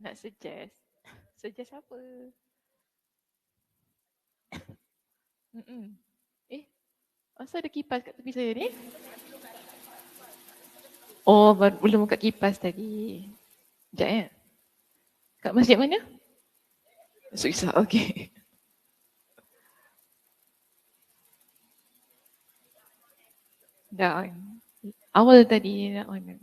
Nak suggest. Suggest apa? Eh, asal ada kipas kat tepi saya ni? Oh, belum buka kipas tadi. Sekejap ya. Kat masjid mana? Susah, okey. Dah on. Awal tadi nak on.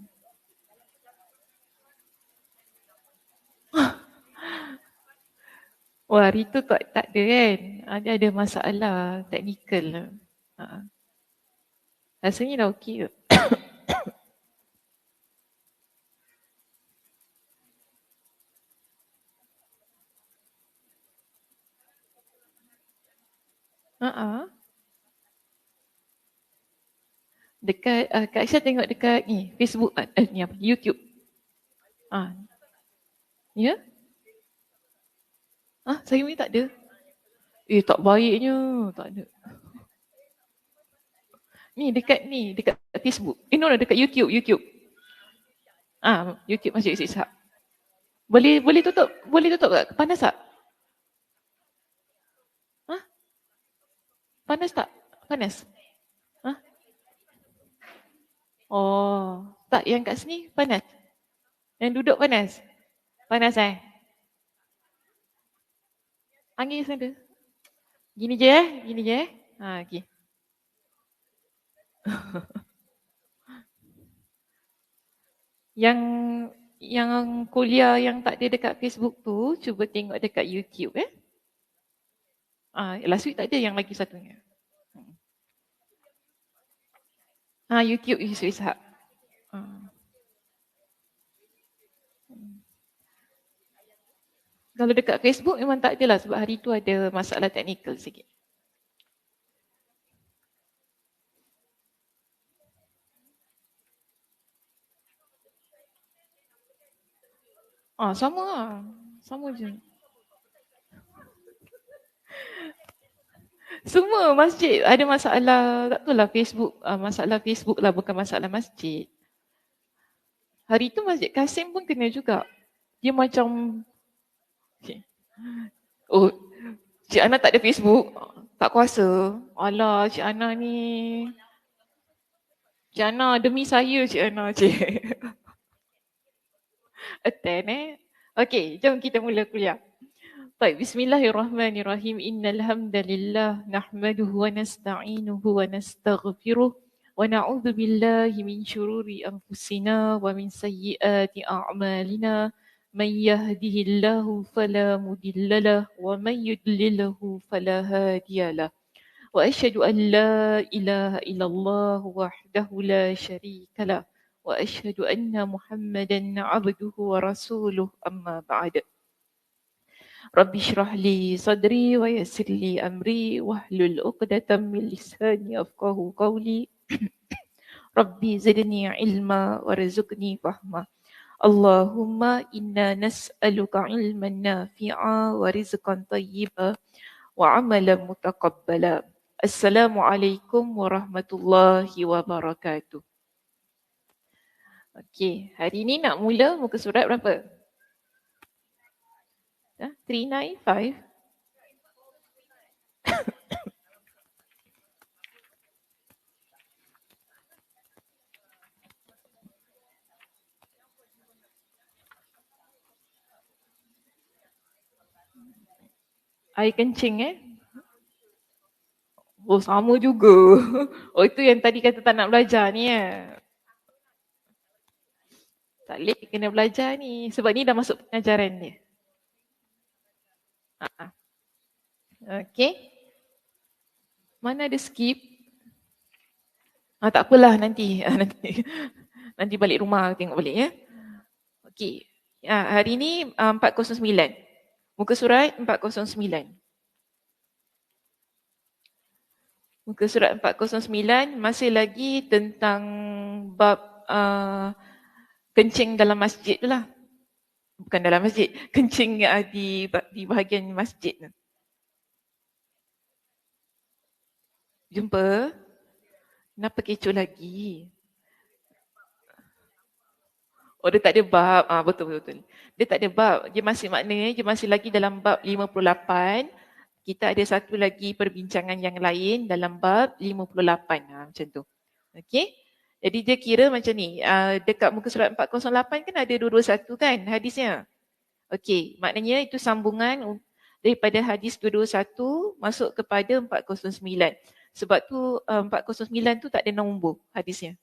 Wah, hari tu tak ada kan? Ada masalah teknikal lah. Rasanya dah okey ke? Dekat Kak Aisyah tengok dekat ni Facebook ni apa YouTube. Ya? Saya ni tak ada. Tak baiknya, tak ada. Ni dekat Facebook. No, dekat YouTube. YouTube Masjid Ishak. Boleh tutup tak? Panas tak? Panas tak? Panas? Oh, tak, yang kat sini panas. Yang duduk panas. Panas Angin sana. Gini je okey. Yang kuliah yang tak ada dekat Facebook tu, cuba tengok dekat YouTube last week tak ada yang lagi satunya. YouTube Yusuf Ishak. Kalau dekat Facebook memang tak ada lah sebab hari tu ada masalah teknikal sikit. Sama lah. Sama je. Semua masjid ada masalah, tak tahulah Facebook, masalah Facebook lah bukan masalah masjid. Hari tu Masjid Kasim pun kena juga. Dia macam Cik Ana tak ada Facebook, tak kuasa. Alah, Cik Ana ni. Cik Ana, demi saya Cik Ana, Cik. Attend Okey, jom kita mula kuliah. Baik, bismillahirrahmanirrahim. Innal hamdalillah nahmaduhu wa nasta'inuhu wa nastaghfiruh wa na'udzu billahi min syururi anfusina wa min sayyiati a'malina. Man yahdihillahu fala mudhillalah wa man yudlilhu fala hadiyalah. Wa asyhadu an la ilaha illallah wahdahu la syarikalah wa asyhadu anna Muhammadan 'abduhu wa rasuluh amma ba'd. Rabbi shrah li sadri wa yassir li amri wahlul 'uqdatam min lisani yafqahu qawli. Rabbi zidni ilma warzuqni fahma. Allahumma inna nas'aluka ilman nafi'a wa rizqan tayyiba wa amalan mutaqabbala. Assalamualaikum warahmatullahi wabarakatuh. Okey, hari ni nak mula muka surat berapa? 395. Air kencing Oh, sama juga. Oh, itu yang tadi kata tak nak belajar ni Tak boleh kena belajar ni. Sebab ni dah masuk pengajaran dia. Okey. Mana ada skip? Tak apalah nanti. Nanti balik rumah tengok balik Okey. Hari ni 409. Muka surat 409. Muka surat 409 masih lagi tentang bab kencing dalam masjid tu lah. Bukan dalam masjid, kencing di bahagian masjid tu. Jumpa? Kenapa kecoh lagi? Oh, dia tak ada bab. Betul, betul, betul. Dia tak ada bab. Dia masih maknanya, dia masih lagi dalam bab 58. Kita ada satu lagi perbincangan yang lain dalam bab 58. Macam tu. Okey. Jadi dia kira macam ni. Dekat muka surat 408 kan ada 221 kan hadisnya. Okey. Maknanya itu sambungan daripada hadis 221 masuk kepada 409. Sebab tu 409 tu tak ada nombor hadisnya.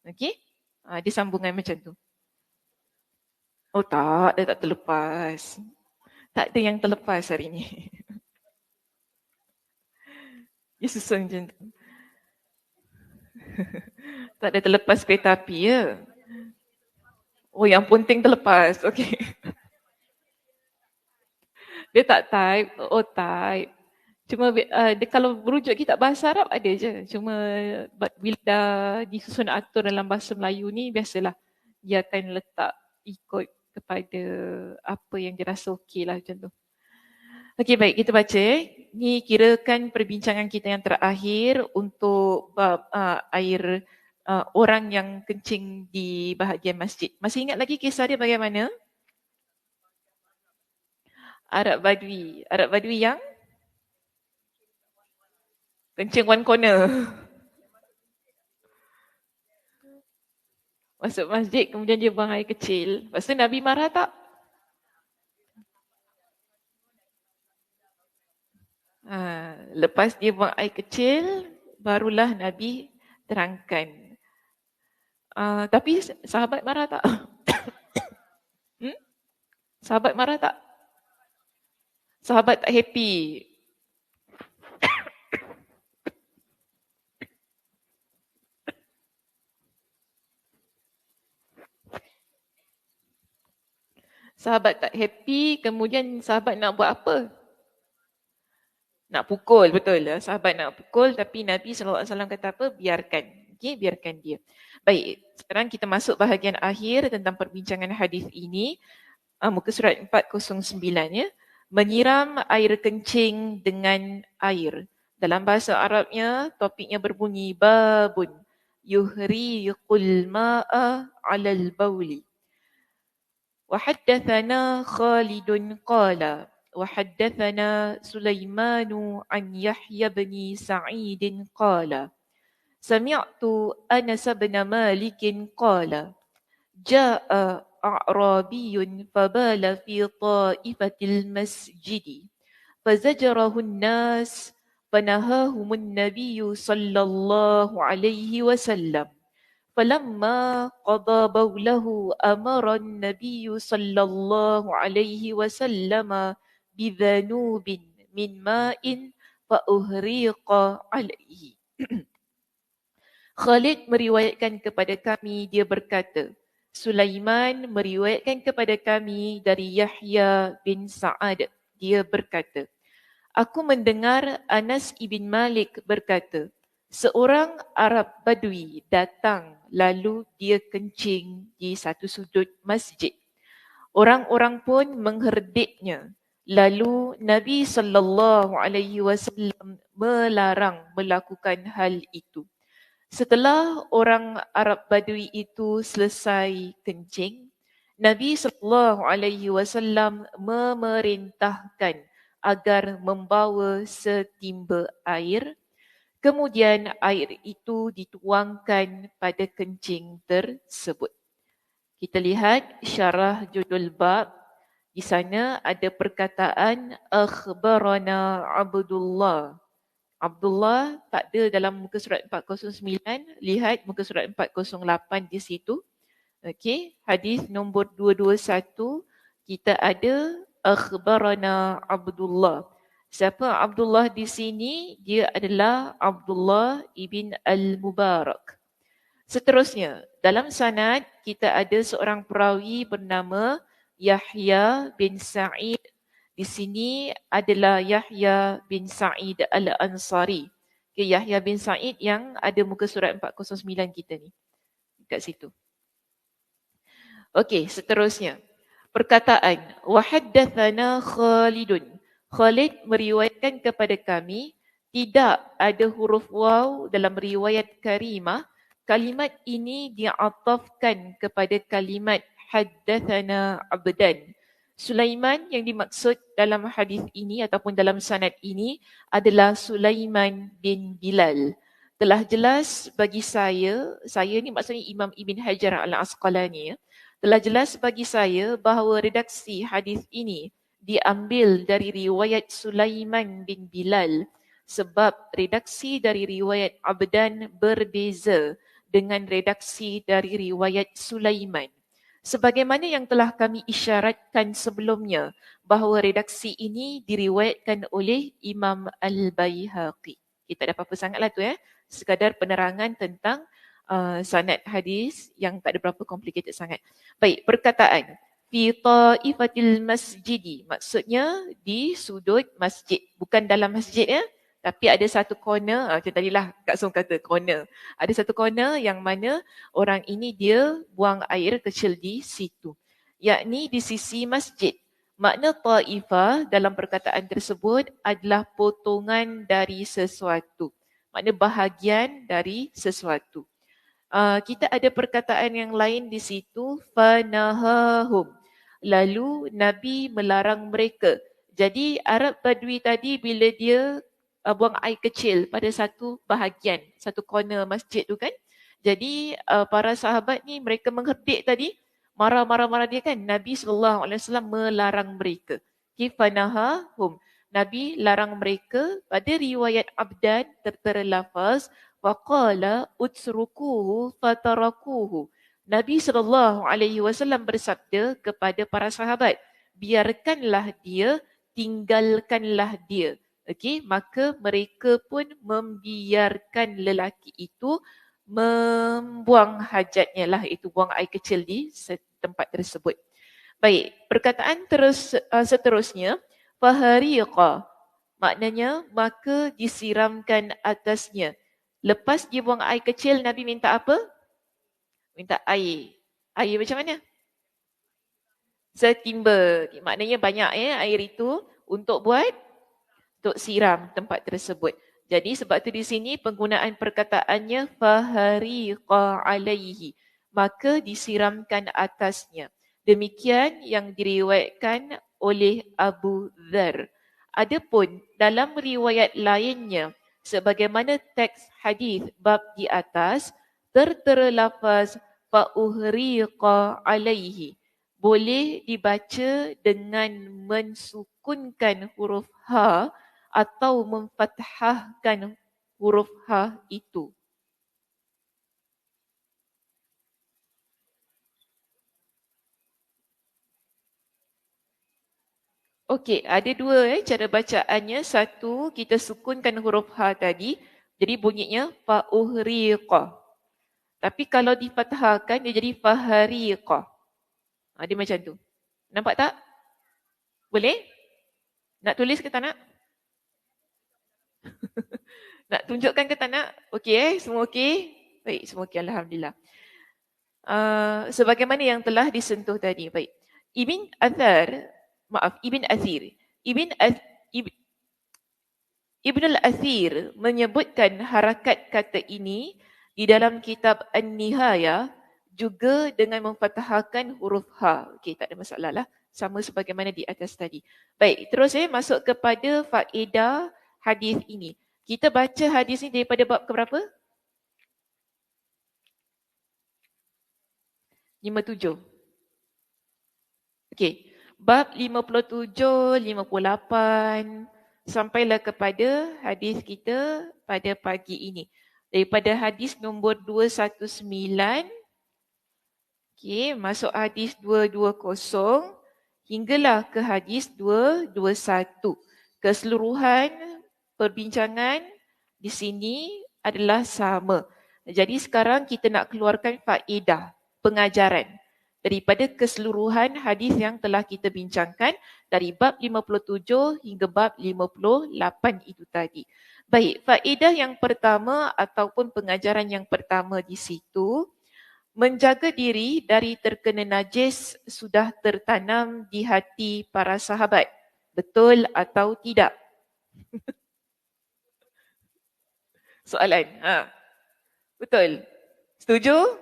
Okey. Dia sambungan macam tu. Oh tak, dia tak terlepas. Tak ada yang terlepas hari ni. Dia susun macam tu. Tak ada terlepas kereta api ya. Oh yang penting terlepas. Okey. Dia tak type. Oh type. Cuma dia kalau merujuk kitab bahasa Arab ada je. Cuma bila dah disusun atur dalam bahasa Melayu ni biasalah dia akan letak ikut kepada apa yang dia rasa okey lah macam tu. Okey baik, kita baca. Ni kirakan perbincangan kita yang terakhir untuk bab air orang yang kencing di bahagian masjid. Masih ingat lagi kisah dia bagaimana? Arab Badui. Arab Badui yang kencing one corner. Masuk masjid kemudian dia buang air kecil. Lepas tu Nabi marah tak? Lepas dia buang air kecil, barulah Nabi terangkan. Tapi sahabat marah tak? Sahabat marah tak? Sahabat tak happy. Sahabat tak happy, kemudian sahabat nak buat apa? Nak pukul, betul lah. Sahabat nak pukul tapi Nabi SAW kata apa? Biarkan. Okay, biarkan dia. Baik, sekarang kita masuk bahagian akhir tentang perbincangan hadis ini. Muka surat 409 ya. Menyiram air kencing dengan air. Dalam bahasa Arabnya, topiknya berbunyi babun yuhriqul ma'a 'alal bauli. وحدثنا خالد قال وحدثنا سليمان عن يحيى بن سعيد قال سمعت أنس بن مالك قال جاء أعرابي فبال في طائفة المسجد فزجره الناس فنهاهم النبي صلى الله عليه وسلم فلما قضى بوله أمر النبي صلى الله عليه وسلم بذنوب من ماء فأهريق عليه. Khalid meriwayatkan kepada kami, dia berkata, Sulaiman meriwayatkan kepada kami dari Yahya bin Sa'ad, dia berkata, aku mendengar Anas ibn Malik berkata, seorang Arab Badui datang lalu dia kencing di satu sudut masjid. Orang-orang pun mengherdiknya. Lalu Nabi SAW melarang melakukan hal itu. Setelah orang Arab Badui itu selesai kencing, Nabi SAW memerintahkan agar membawa setimba air. Kemudian air itu dituangkan pada kencing tersebut. Kita lihat syarah judul bab. Di sana ada perkataan akhbarana Abdullah. Abdullah tak ada dalam muka surat 409. Lihat muka surat 408 di situ. Okey, hadis nombor 221 kita ada akhbarana Abdullah. Siapa Abdullah di sini? Dia adalah Abdullah ibn Al-Mubarak. Seterusnya, dalam sanad kita ada seorang perawi bernama Yahya bin Sa'id. Di sini adalah Yahya bin Sa'id Al-Ansari. Okay, Yahya bin Sa'id yang ada muka surat 409 kita ni. Dekat situ. Okey, seterusnya. Perkataan wahaddatsana Khalidun. Khalid meriwayatkan kepada kami, tidak ada huruf waw dalam riwayat Karimah. Kalimat ini diatafkan kepada kalimat haddathana Abdan. Sulaiman yang dimaksud dalam hadis ini ataupun dalam sanad ini adalah Sulaiman bin Bilal. Telah jelas bagi saya ni maksudnya Imam Ibn Hajar Al-Asqalani, telah jelas bagi saya bahawa redaksi hadis ini diambil dari riwayat Sulaiman bin Bilal sebab redaksi dari riwayat Abdan berbeza dengan redaksi dari riwayat Sulaiman. Sebagaimana yang telah kami isyaratkan sebelumnya bahawa redaksi ini diriwayatkan oleh Imam Al-Baihaqi. Kita tak ada apa-apa sangatlah tu sekadar penerangan tentang sanad hadis yang tak ada berapa complicated sangat. Baik, perkataan fi ta'ifatil masjidi maksudnya di sudut masjid, bukan dalam masjid tapi ada satu corner, macam tadilah Kak Song kata corner. Ada satu corner yang mana orang ini dia buang air kecil di situ. Yakni di sisi masjid. Makna ta'ifah dalam perkataan tersebut adalah potongan dari sesuatu. Makna bahagian dari sesuatu. Kita ada perkataan yang lain di situ, fanahahum. Lalu Nabi melarang mereka. Jadi Arab Badui tadi bila dia buang air kecil pada satu bahagian, satu corner masjid tu kan. Jadi para sahabat ni mereka mengherdik tadi, marah-marah dia kan. Nabi SAW melarang mereka. Kifanahahum. Nabi larang mereka. Pada riwayat Abdan tertera lafaz waqala utsrukuhu fatarakuhu. Nabi SAW bersabda kepada para sahabat, biarkanlah dia, tinggalkanlah dia. Okey, maka mereka pun membiarkan lelaki itu membuang hajatnya lah, itu buang air kecil di tempat tersebut. Baik, perkataan seterusnya, fahariqa, maknanya maka disiramkan atasnya. Lepas dia buang air kecil, Nabi minta apa? Minta air. Air macam mana? Setimba. Maknanya banyak air itu untuk buat untuk siram tempat tersebut. Jadi sebab tu di sini penggunaan perkataannya fahariqa alaihi, maka disiramkan atasnya. Demikian yang diriwayatkan oleh Abu Dhar. Adapun dalam riwayat lainnya, sebagaimana teks hadis bab di atas, tertera lafaz fa'uhriqa alaihi. Boleh dibaca dengan mensukunkan huruf ha atau memfathahkan huruf ha itu. Okey, ada dua cara bacaannya. Satu, kita sukunkan huruf ha tadi. Jadi bunyinya fa'uhriqa. Tapi kalau difathahkan dia jadi fahariqa. Dia macam tu. Nampak tak? Boleh? Nak tulis ke tak nak? Nak tunjukkan ke tak nak? Okey semua okey? Baik, semua okey, alhamdulillah. Sebagaimana yang telah disentuh tadi. Baik. Ibn Athir. Ibn al-Athir menyebutkan harakat kata ini di dalam kitab An-Nihayah juga dengan memfathahkan huruf ha. Okey, tak ada masalah lah. Sama sebagaimana di atas tadi. Baik, terus masuk kepada faedah hadis ini. Kita baca hadis ini daripada bab keberapa? 57. Okey. Bab 57, 58 sampailah kepada hadis kita pada pagi ini. Daripada hadis nombor 219, okey, masuk hadis 220 hinggalah ke hadis 221. Keseluruhan perbincangan di sini adalah sama. Jadi sekarang kita nak keluarkan faedah pengajaran daripada keseluruhan hadis yang telah kita bincangkan dari bab 57 hingga bab 58 itu tadi. Baik, faedah yang pertama ataupun pengajaran yang pertama di situ, menjaga diri dari terkena najis sudah tertanam di hati para sahabat. Betul atau tidak? Soalan. Betul. Setuju?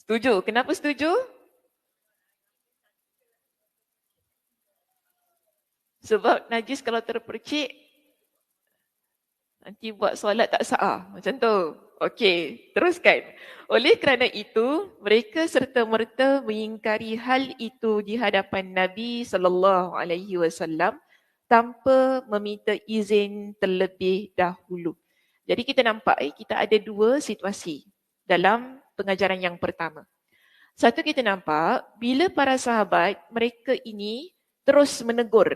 Setuju. Kenapa setuju? Sebab najis kalau terpercik, nanti buat solat tak sah. Macam tu. Okey, teruskan. Oleh kerana itu, mereka serta-merta mengingkari hal itu di hadapan Nabi SAW tanpa meminta izin terlebih dahulu. Jadi kita nampak kita ada dua situasi dalam pengajaran yang pertama. Satu, kita nampak bila para sahabat mereka ini terus menegur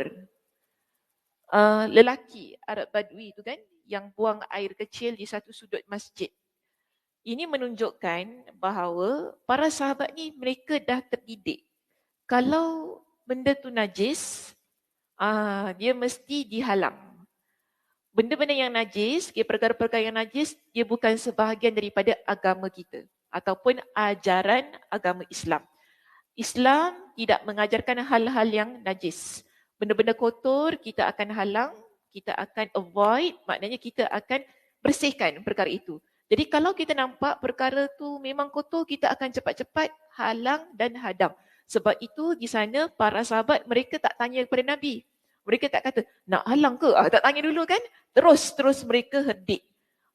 lelaki Arab Badui itu kan yang buang air kecil di satu sudut masjid. Ini menunjukkan bahawa para sahabat ni mereka dah terdidik. Kalau benda tu najis, dia mesti dihalang. Benda-benda yang najis, perkara-perkara yang najis, dia bukan sebahagian daripada agama kita ataupun ajaran agama Islam. Islam tidak mengajarkan hal-hal yang najis. Benda-benda kotor kita akan halang, kita akan avoid, maknanya kita akan bersihkan perkara itu. Jadi kalau kita nampak perkara tu memang kotor, kita akan cepat-cepat halang dan hadam. Sebab itu di sana para sahabat mereka tak tanya kepada Nabi. Mereka tak kata, nak halang ke? Tak tanya dulu kan? Terus mereka herdik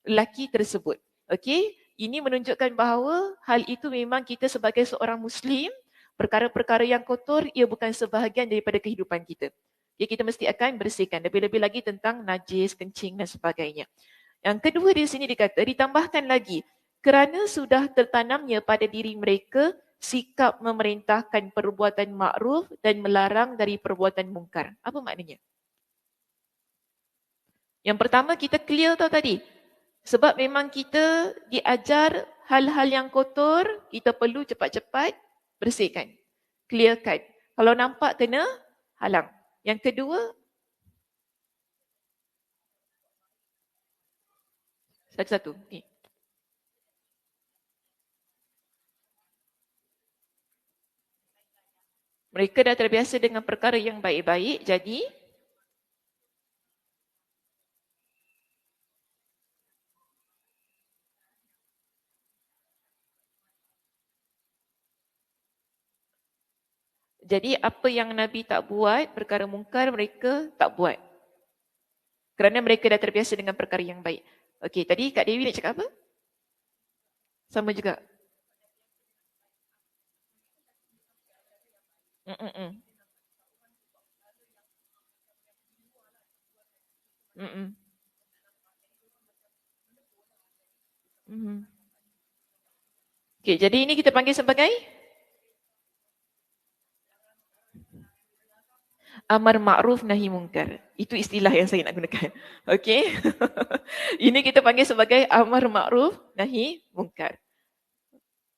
lelaki tersebut. Okey? Ini menunjukkan bahawa hal itu memang kita sebagai seorang Muslim, perkara-perkara yang kotor, ia bukan sebahagian daripada kehidupan kita. Jadi kita mesti akan bersihkan. Lebih-lebih lagi tentang najis, kencing dan sebagainya. Yang kedua di sini dikata, ditambahkan lagi, kerana sudah tertanamnya pada diri mereka sikap memerintahkan perbuatan makruf dan melarang dari perbuatan mungkar. Apa maknanya? Yang pertama kita clear tau tadi. Sebab memang kita diajar hal-hal yang kotor, kita perlu cepat-cepat bersihkan, clearkan. Kalau nampak kena halang. Yang kedua, satu-satu. Okay. Mereka dah terbiasa dengan perkara yang baik-baik, jadi apa yang Nabi tak buat, perkara mungkar mereka tak buat. Kerana mereka dah terbiasa dengan perkara yang baik. Okey, tadi Kak Dewi nak cakap apa? Sama juga. Mm-mm. Mm-mm. Mm-mm. Okey, jadi ini kita panggil sebagai amar ma'ruf nahi mungkar. Itu istilah yang saya nak gunakan. Okey. Ini kita panggil sebagai amar ma'ruf nahi mungkar.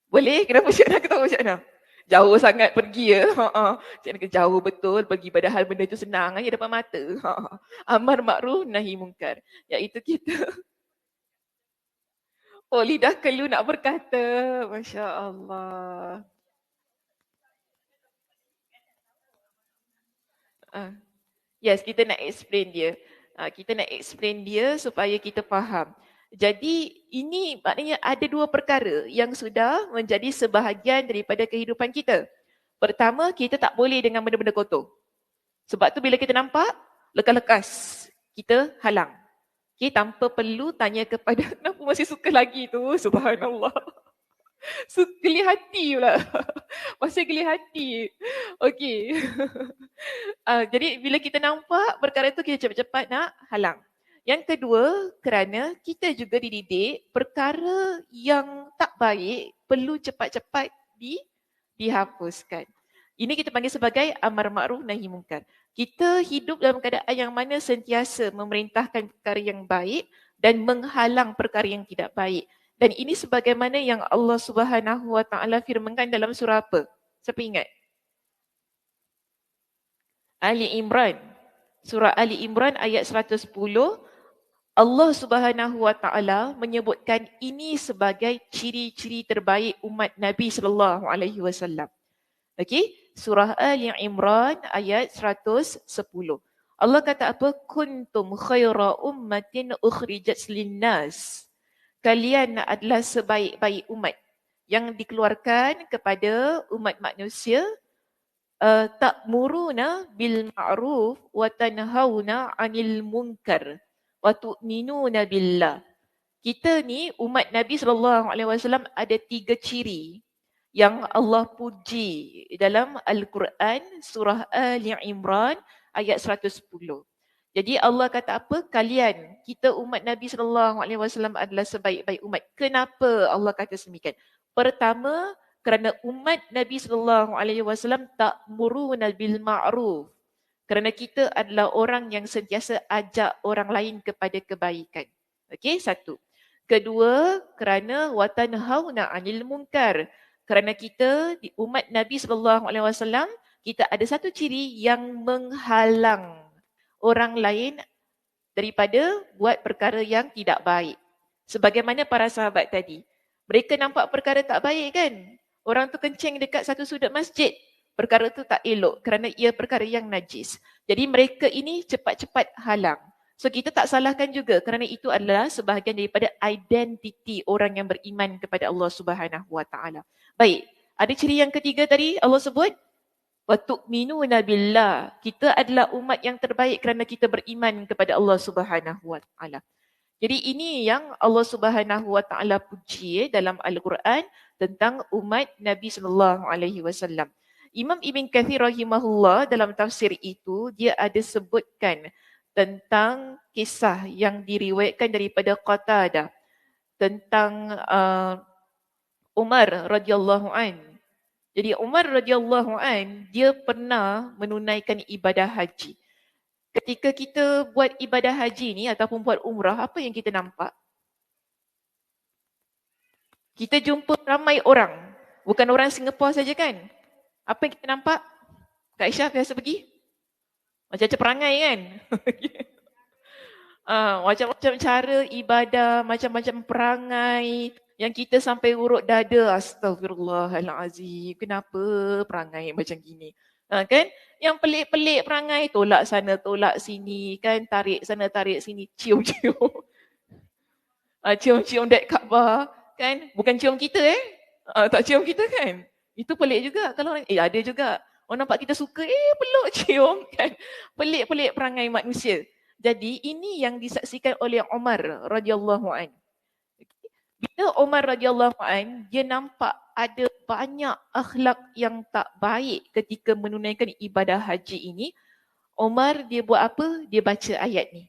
Boleh? Kenapa Cik Ana ketawa Cik Ana? Jauh sangat pergi ya. Cik Ana jauh betul pergi, padahal benda itu senang aja depan mata. Amar ma'ruf nahi mungkar. Iaitu kita lidah kelu nak berkata. Masya Allah. Yes, kita nak explain dia. Kita nak explain dia supaya kita faham. Jadi ini maknanya ada dua perkara yang sudah menjadi sebahagian daripada kehidupan kita. Pertama, kita tak boleh dengan benda-benda kotor. Sebab tu bila kita nampak, lekas-lekas kita halang. Okay, tanpa perlu tanya kepada kenapa masih suka lagi tu. Subhanallah. Geli hati pula. Masih geli hati. Okey. Jadi bila kita nampak perkara itu, kita cepat-cepat nak halang. Yang kedua, kerana kita juga dididik perkara yang tak baik perlu cepat-cepat dihapuskan. Ini kita panggil sebagai amar ma'ruf nahi mungkar. Kita hidup dalam keadaan yang mana sentiasa memerintahkan perkara yang baik dan menghalang perkara yang tidak baik. Dan ini sebagaimana yang Allah Subhanahu Wa Taala firmankan dalam surah apa? Siapa ingat? Ali Imran. Surah Ali Imran ayat 110. Allah Subhanahu Wa Taala menyebutkan ini sebagai ciri-ciri terbaik umat Nabi sallallahu alaihi wasallam. Okey, surah Ali Imran ayat 110. Allah kata apa? Kuntum khaira ummatin ukhrijat linnas. Kalian adalah sebaik-baik umat yang dikeluarkan kepada umat manusia ta'muruna bil ma'ruf wa tanhauna 'anil munkar wa tu'minuna billah. Kita ni umat Nabi SAW ada 3 ciri yang Allah puji dalam Al-Quran surah Ali Imran ayat 110. Jadi Allah kata apa? Kalian, kita umat Nabi SAW adalah sebaik-baik umat. Kenapa Allah kata semikian? Pertama, kerana umat Nabi SAW ta'muruna bil ma'ruf. Kerana kita adalah orang yang sentiasa ajak orang lain kepada kebaikan. Okey, satu. Kedua, kerana watanhauna 'anil munkar. Kerana kita di umat Nabi SAW, kita ada satu ciri yang menghalang orang lain daripada buat perkara yang tidak baik. Sebagaimana para sahabat tadi. Mereka nampak perkara tak baik kan? Orang tu kencing dekat satu sudut masjid. Perkara tu tak elok kerana ia perkara yang najis. Jadi mereka ini cepat-cepat halang. So kita tak salahkan juga kerana itu adalah sebahagian daripada identiti orang yang beriman kepada Allah Subhanahu Wa Taala. Baik, ada ciri yang ketiga tadi Allah sebut wa tu'minuna billah. Kita adalah umat yang terbaik kerana kita beriman kepada Allah Subhanahu Wa Taala. Jadi ini yang Allah Subhanahu Wa Taala puji dalam Al-Quran tentang umat Nabi sallallahu alaihi wasallam. Imam Ibn Kathir rahimahullah dalam tafsir itu dia ada sebutkan tentang kisah yang diriwayatkan daripada Qatadah tentang Umar radhiyallahu an. Jadi Umar radhiyallahu an dia pernah menunaikan ibadah haji. Ketika kita buat ibadah haji ni ataupun buat umrah, apa yang kita nampak? Kita jumpa ramai orang. Bukan orang Singapura saja kan? Apa yang kita nampak? Kak Aisyah biasa pergi? Macam-macam perangai kan? Macam-macam cara ibadah, macam-macam perangai yang kita sampai urut dada. Astagfirullahalazim. Kenapa perangai macam gini? Kan? Yang pelik-pelik perangai, tolak sana, tolak sini, kan? Tarik sana, tarik sini, cium-cium. Cium-cium dek Kaabah, kan? Bukan cium kita tak cium kita kan? Itu pelik juga. Kalau orang, ada juga. Orang nampak kita suka, peluk cium kan? Pelik-pelik perangai manusia. Jadi ini yang disaksikan oleh Umar radhiyallahu an. Bila Umar radhiyallahu an, dia nampak ada banyak akhlak yang tak baik ketika menunaikan ibadah haji ini. Umar dia buat apa? Dia baca ayat ni.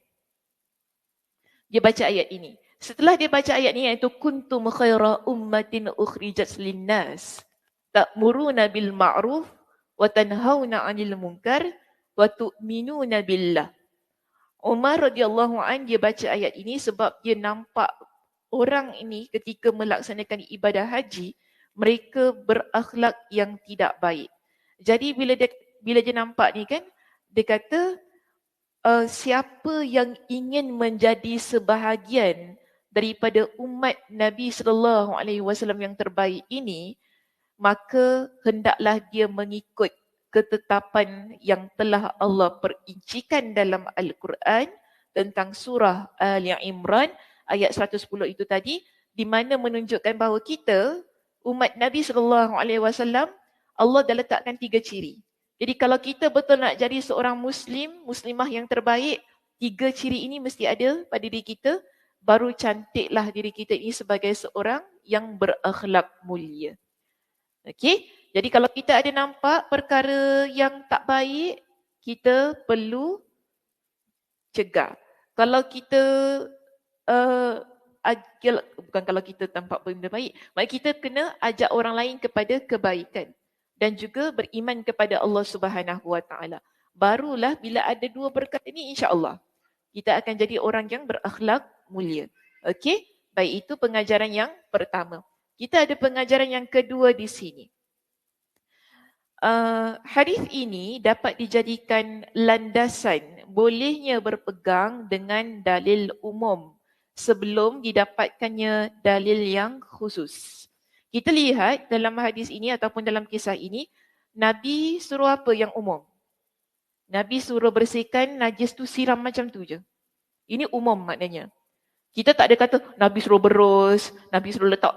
Dia baca ayat ini. Setelah dia baca ayat ni iaitu kuntum khaira ummatin ukhrijat linnas ta'muruna bil ma'ruf wa tanhauna 'anil munkar wa tu'minuna billah. Umar radhiyallahu an dia baca ayat ini sebab dia nampak orang ini ketika melaksanakan ibadah haji mereka berakhlak yang tidak baik. Jadi bila dia nampak ni kan dia kata siapa yang ingin menjadi sebahagian daripada umat Nabi sallallahu alaihi wasallam yang terbaik ini maka hendaklah dia mengikut ketetapan yang telah Allah perincikan dalam Al-Quran tentang surah Ali Imran ayat 110 itu tadi di mana menunjukkan bahawa kita umat Nabi SAW Allah dah letakkan 3 ciri. Jadi kalau kita betul nak jadi seorang muslimah yang terbaik, 3 ciri ini mesti ada pada diri kita, baru cantiklah diri kita ini sebagai seorang yang berakhlak mulia. Okey? Jadi kalau kita ada nampak perkara yang tak baik, kita perlu cegah. Kalau kita bukan kalau kita tampak benda baik, maka kita kena ajak orang lain kepada kebaikan dan juga beriman kepada Allah Subhanahu Wa Taala. Barulah bila ada 2 perkara ini insya-Allah kita akan jadi orang yang berakhlak mulia. Okey? Baik, itu pengajaran yang pertama. Kita ada pengajaran yang kedua di sini. Hadis ini dapat dijadikan landasan bolehnya berpegang dengan dalil umum sebelum didapatkannya dalil yang khusus. Kita lihat dalam hadis ini ataupun dalam kisah ini, Nabi suruh apa yang umum? Nabi suruh bersihkan najis tu siram macam tu je. Ini umum maknanya. Kita tak ada kata Nabi suruh berus, Nabi suruh letak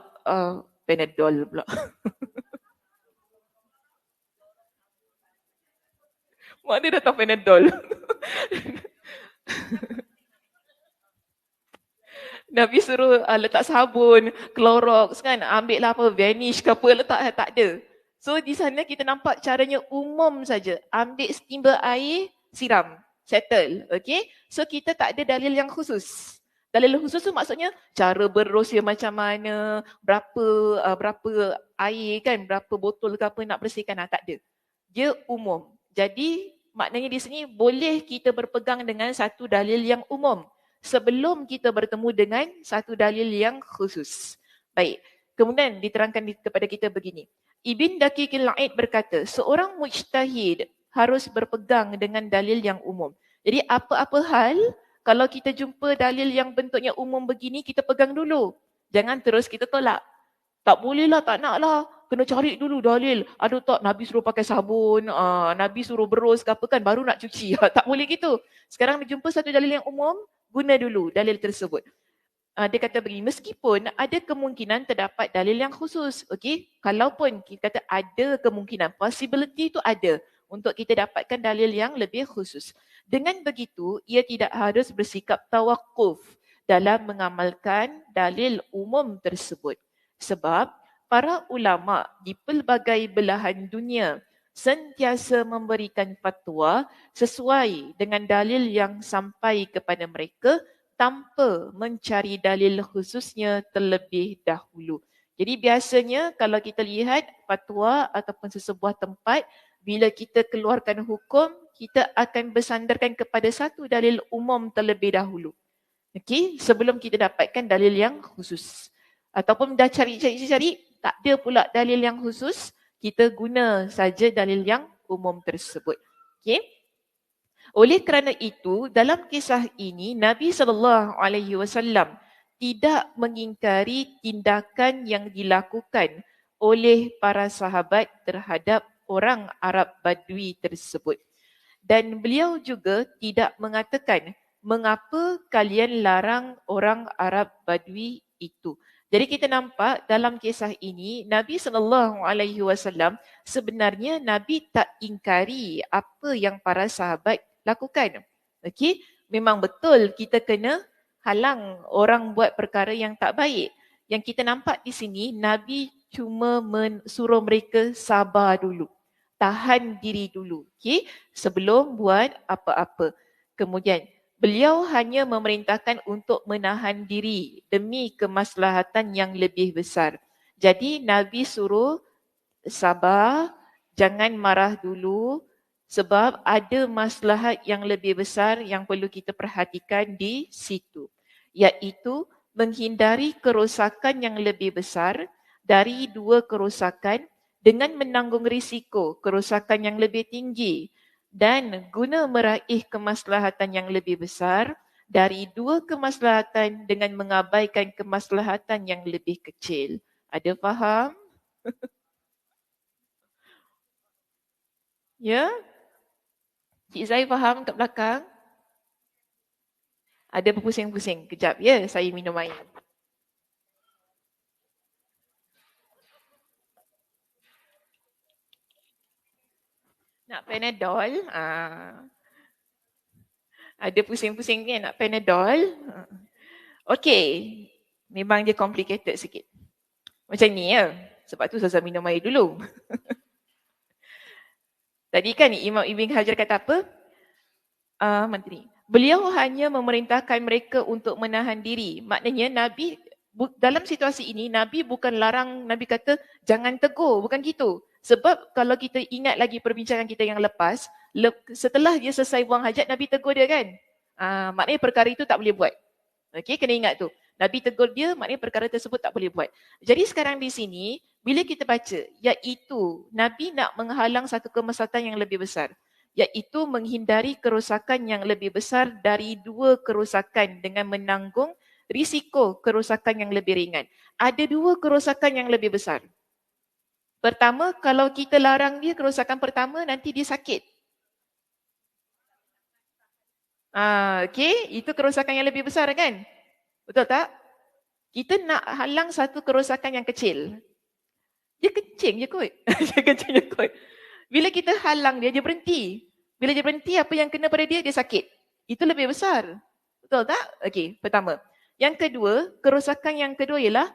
Panadol pula. Mak dia datang Panadol. Nabi suruh letak sabun, Clorox kan, ambil lah apa, Vanish ke apa, letak, tak ada. So di sana kita nampak caranya umum saja. Ambil setimba air, siram, settle. Okay? So kita tak ada dalil yang khusus. Dalil khusus tu maksudnya cara berus dia macam mana, berapa air kan, berapa botol ke apa nak bersihkan, tak ada. Dia umum. Jadi maknanya di sini boleh kita berpegang dengan satu dalil yang umum sebelum kita bertemu dengan satu dalil yang khusus. Baik. Kemudian diterangkan kepada kita begini. Ibn Daqiqil Aid berkata, seorang mujtahid harus berpegang dengan dalil yang umum. Jadi apa-apa hal, kalau kita jumpa dalil yang bentuknya umum begini, kita pegang dulu. Jangan terus kita tolak. Tak boleh lah, tak nak lah. Kena cari dulu dalil. Aduh tak, Nabi suruh pakai sabun, Nabi suruh berus ke apa kan, baru nak cuci. Tak boleh gitu. Sekarang dia jumpa satu dalil yang umum, guna dulu dalil tersebut. Dia kata begini, meskipun ada kemungkinan terdapat dalil yang khusus. Okay? Kalaupun kita kata ada kemungkinan, possibility itu ada untuk kita dapatkan dalil yang lebih khusus. Dengan begitu, ia tidak harus bersikap tawakuf dalam mengamalkan dalil umum tersebut. Sebab para ulama di pelbagai belahan dunia sentiasa memberikan fatwa sesuai dengan dalil yang sampai kepada mereka tanpa mencari dalil khususnya terlebih dahulu. Jadi biasanya kalau kita lihat fatwa ataupun sesebuah tempat, bila kita keluarkan hukum, kita akan bersandarkan kepada satu dalil umum terlebih dahulu. Okey, sebelum kita dapatkan dalil yang khusus. Ataupun dah cari, tak ada pula dalil yang khusus, kita guna saja dalil yang umum tersebut. Okey. Oleh kerana itu, dalam kisah ini Nabi SAW tidak mengingkari tindakan yang dilakukan oleh para sahabat terhadap orang Arab Badui tersebut. Dan beliau juga tidak mengatakan, mengapa kalian larang orang Arab Badui itu? Jadi kita nampak dalam kisah ini Nabi SAW sebenarnya Nabi tak ingkari apa yang para sahabat lakukan. Okey, memang betul kita kena halang orang buat perkara yang tak baik. Yang kita nampak di sini Nabi cuma suruh mereka sabar dulu. Tahan diri dulu, okey, sebelum buat apa-apa. Kemudian beliau hanya memerintahkan untuk menahan diri demi kemaslahatan yang lebih besar. Jadi Nabi suruh sabar, jangan marah dulu sebab ada maslahat yang lebih besar yang perlu kita perhatikan di situ. Iaitu menghindari kerosakan yang lebih besar dari dua kerosakan dengan menanggung risiko kerosakan yang lebih tinggi dan guna meraih kemaslahatan yang lebih besar dari dua kemaslahatan dengan mengabaikan kemaslahatan yang lebih kecil. Ada faham? Ya? Cik Zai faham kat belakang? Ada berpusing-pusing. Kejap ya, saya minum air. Nak Panadol? Ada pusing-pusing ni nak Panadol? Okey, memang dia complicated sikit. Macam ni ya. Sebab tu saya minum air dulu. Tadi kan Imam Ibn Hajar kata apa? Menteri. Beliau hanya memerintahkan mereka untuk menahan diri. Maknanya Nabi dalam situasi ini Nabi bukan larang, Nabi kata jangan tegur, bukan gitu. Sebab kalau kita ingat lagi perbincangan kita yang lepas, setelah dia selesai buang hajat Nabi tegur dia kan? Maknanya perkara itu tak boleh buat. Okey, kena ingat tu. Nabi tegur dia, maknanya perkara tersebut tak boleh buat. Jadi sekarang di sini, bila kita baca, iaitu Nabi nak menghalang satu kemaslahatan yang lebih besar, iaitu menghindari kerosakan yang lebih besar dari dua kerosakan dengan menanggung risiko kerosakan yang lebih ringan. Ada dua kerosakan yang lebih besar. Pertama, kalau kita larang dia kerosakan pertama, nanti dia sakit. Okey, itu kerosakan yang lebih besar kan? Betul tak? Kita nak halang satu kerosakan yang kecil. Dia kencing je kot. Dia kencing je kot. Bila kita halang dia, dia berhenti. Bila dia berhenti, apa yang kena pada dia? Dia sakit. Itu lebih besar. Betul tak? Okey, pertama. Yang kedua, kerosakan yang kedua ialah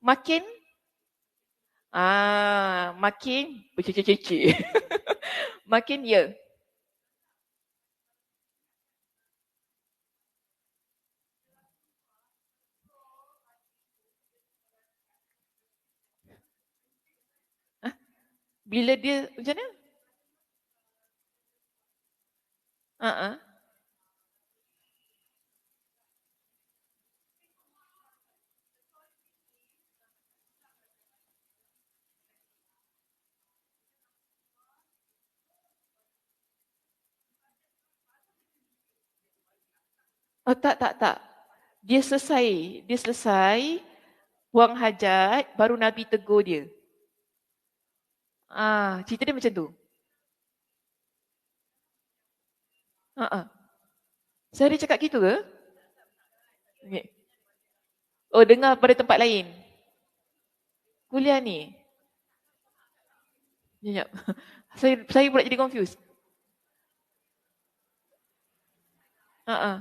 makin makin bercecek-cecek. Makin bila dia macam mana? Uh-uh. Oh tak. Dia selesai buang hajat, baru Nabi tegur dia. Cerita dia macam tu. Uh-uh. Saya dia cakap gitu ke? Okay. Oh, dengar pada tempat lain. Kuliah ni. Sekejap. Saya pula jadi confused. Uh-uh.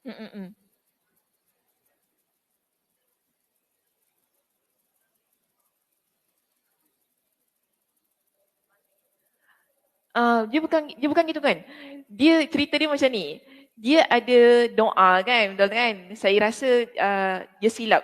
Mm-mm. Dia bukan gitu kan. Dia cerita dia macam ni. Dia ada doa kan, betul kan? Saya rasa dia silap.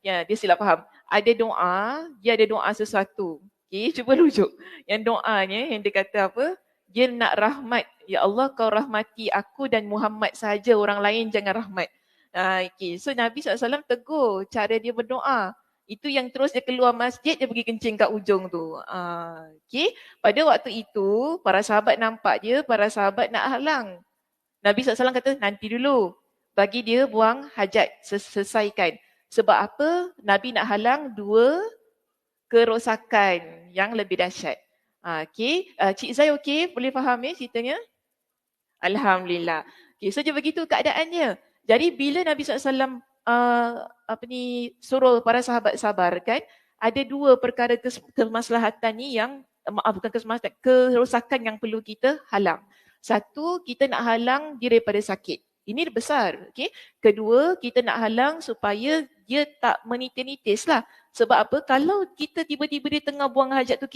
Ya, dia silap faham. Ada doa, dia ada doa sesuatu. Okey, cuba rujuk. Yang doanya yang dia kata apa? Dia nak rahmat. Ya Allah, kau rahmati aku dan Muhammad saja, orang lain jangan rahmat. Okey, so Nabi SAW tegur cara dia berdoa. Itu yang terus dia keluar masjid, dia pergi kencing kat ujung tu. Okey. Pada waktu itu, para sahabat nampak dia, para sahabat nak halang. Nabi SAW kata, nanti dulu. Bagi dia buang hajat, selesaikan. Sebab apa? Nabi nak halang dua kerosakan yang lebih dahsyat. Okey. Cik Zai okey? Boleh faham ceritanya? Alhamdulillah. Okay, so dia begitu keadaannya. Jadi bila Nabi SAW suruh para sahabat sabar kan, ada dua perkara kemaslahatan ni yang, bukan kemaslahatan, kerosakan yang perlu kita halang. Satu, kita nak halang dia daripada sakit. Ini besar. Okay? Kedua, kita nak halang supaya dia tak menitis-nitis lah. Sebab apa? Kalau kita tiba-tiba dia tengah buang hajat tu,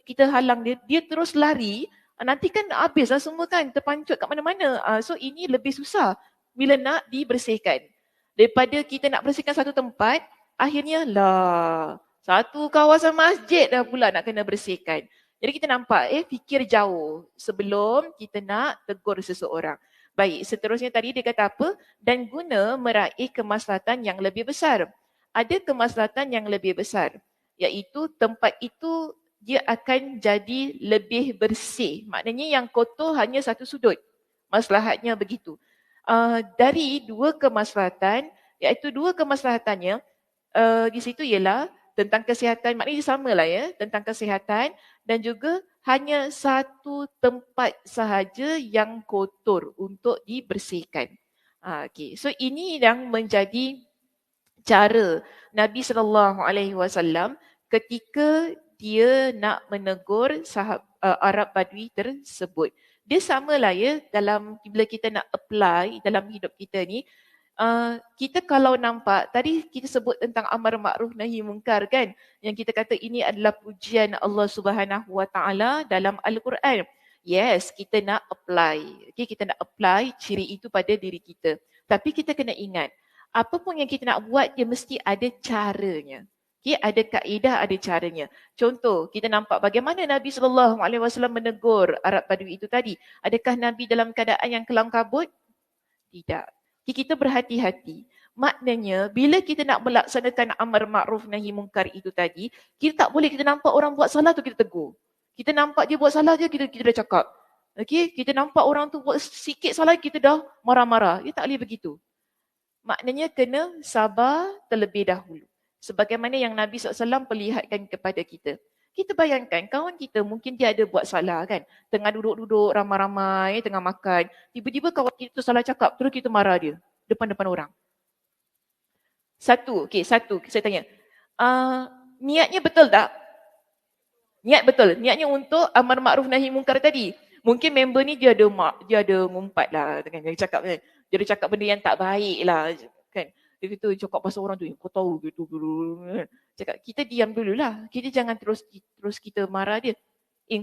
kita halang dia, dia terus lari, nanti kan habislah semua kan, terpancut kat mana-mana. So ini lebih susah bila nak dibersihkan. Daripada kita nak bersihkan satu tempat, akhirnya lah satu kawasan masjid dah pula nak kena bersihkan. Jadi kita nampak fikir jauh sebelum kita nak tegur seseorang. Baik, seterusnya tadi dia kata apa? Dan guna meraih kemaslahatan yang lebih besar. Ada kemaslahatan yang lebih besar, iaitu tempat itu dia akan jadi lebih bersih. Maknanya yang kotor hanya satu sudut. Maslahatnya begitu. Dari dua kemaslahatan, iaitu dua kemaslahatannya di situ ialah tentang kesihatan, maknanya sama lah ya, tentang kesihatan dan juga hanya satu tempat sahaja yang kotor untuk dibersihkan. Okay. So ini yang menjadi cara Nabi SAW ketika dia nak menegur Arab Badui tersebut. Dia samalah ya dalam bila kita nak apply dalam hidup kita ni. Kita kalau nampak, tadi kita sebut tentang amar ma'ruf nahi mungkar kan, yang kita kata ini adalah pujian Allah Subhanahu Wa Taala dalam Al-Quran. Yes, kita nak apply. Okay, kita nak apply ciri itu pada diri kita. Tapi kita kena ingat, apa pun yang kita nak buat, dia mesti ada caranya. Okay, ada kaedah, ada caranya. Contoh, kita nampak bagaimana Nabi SAW menegur Arab Badui itu tadi. Adakah Nabi dalam keadaan yang kelam kabut? Tidak. Kita berhati-hati. Maknanya, bila kita nak melaksanakan amar ma'ruf nahi mungkar itu tadi, kita tak boleh kita nampak orang buat salah tu kita tegur. Kita nampak dia buat salah je, kita dah cakap. Okay? Kita nampak orang tu buat sikit salah, kita dah marah-marah. Dia tak boleh begitu. Maknanya kena sabar terlebih dahulu. Sebagaimana yang Nabi SAW perlihatkan kepada kita. Kita bayangkan kawan kita mungkin dia ada buat salah kan. Tengah duduk-duduk ramai-ramai, tengah makan. Tiba-tiba kawan kita salah cakap, terus kita marah dia. Depan-depan orang. Satu, saya tanya. Niatnya betul tak? Niat betul. Niatnya untuk amar makruf nahi mungkar tadi. Mungkin member ni dia ada ngumpat lah dengan dia cakap kan. Dia ada cakap benda yang tak baik lah kan. Dia kata cakap pasal orang tu, kau tahu gitu dulu kan. Cakap kita diam dululah. Kita jangan terus kita marah dia.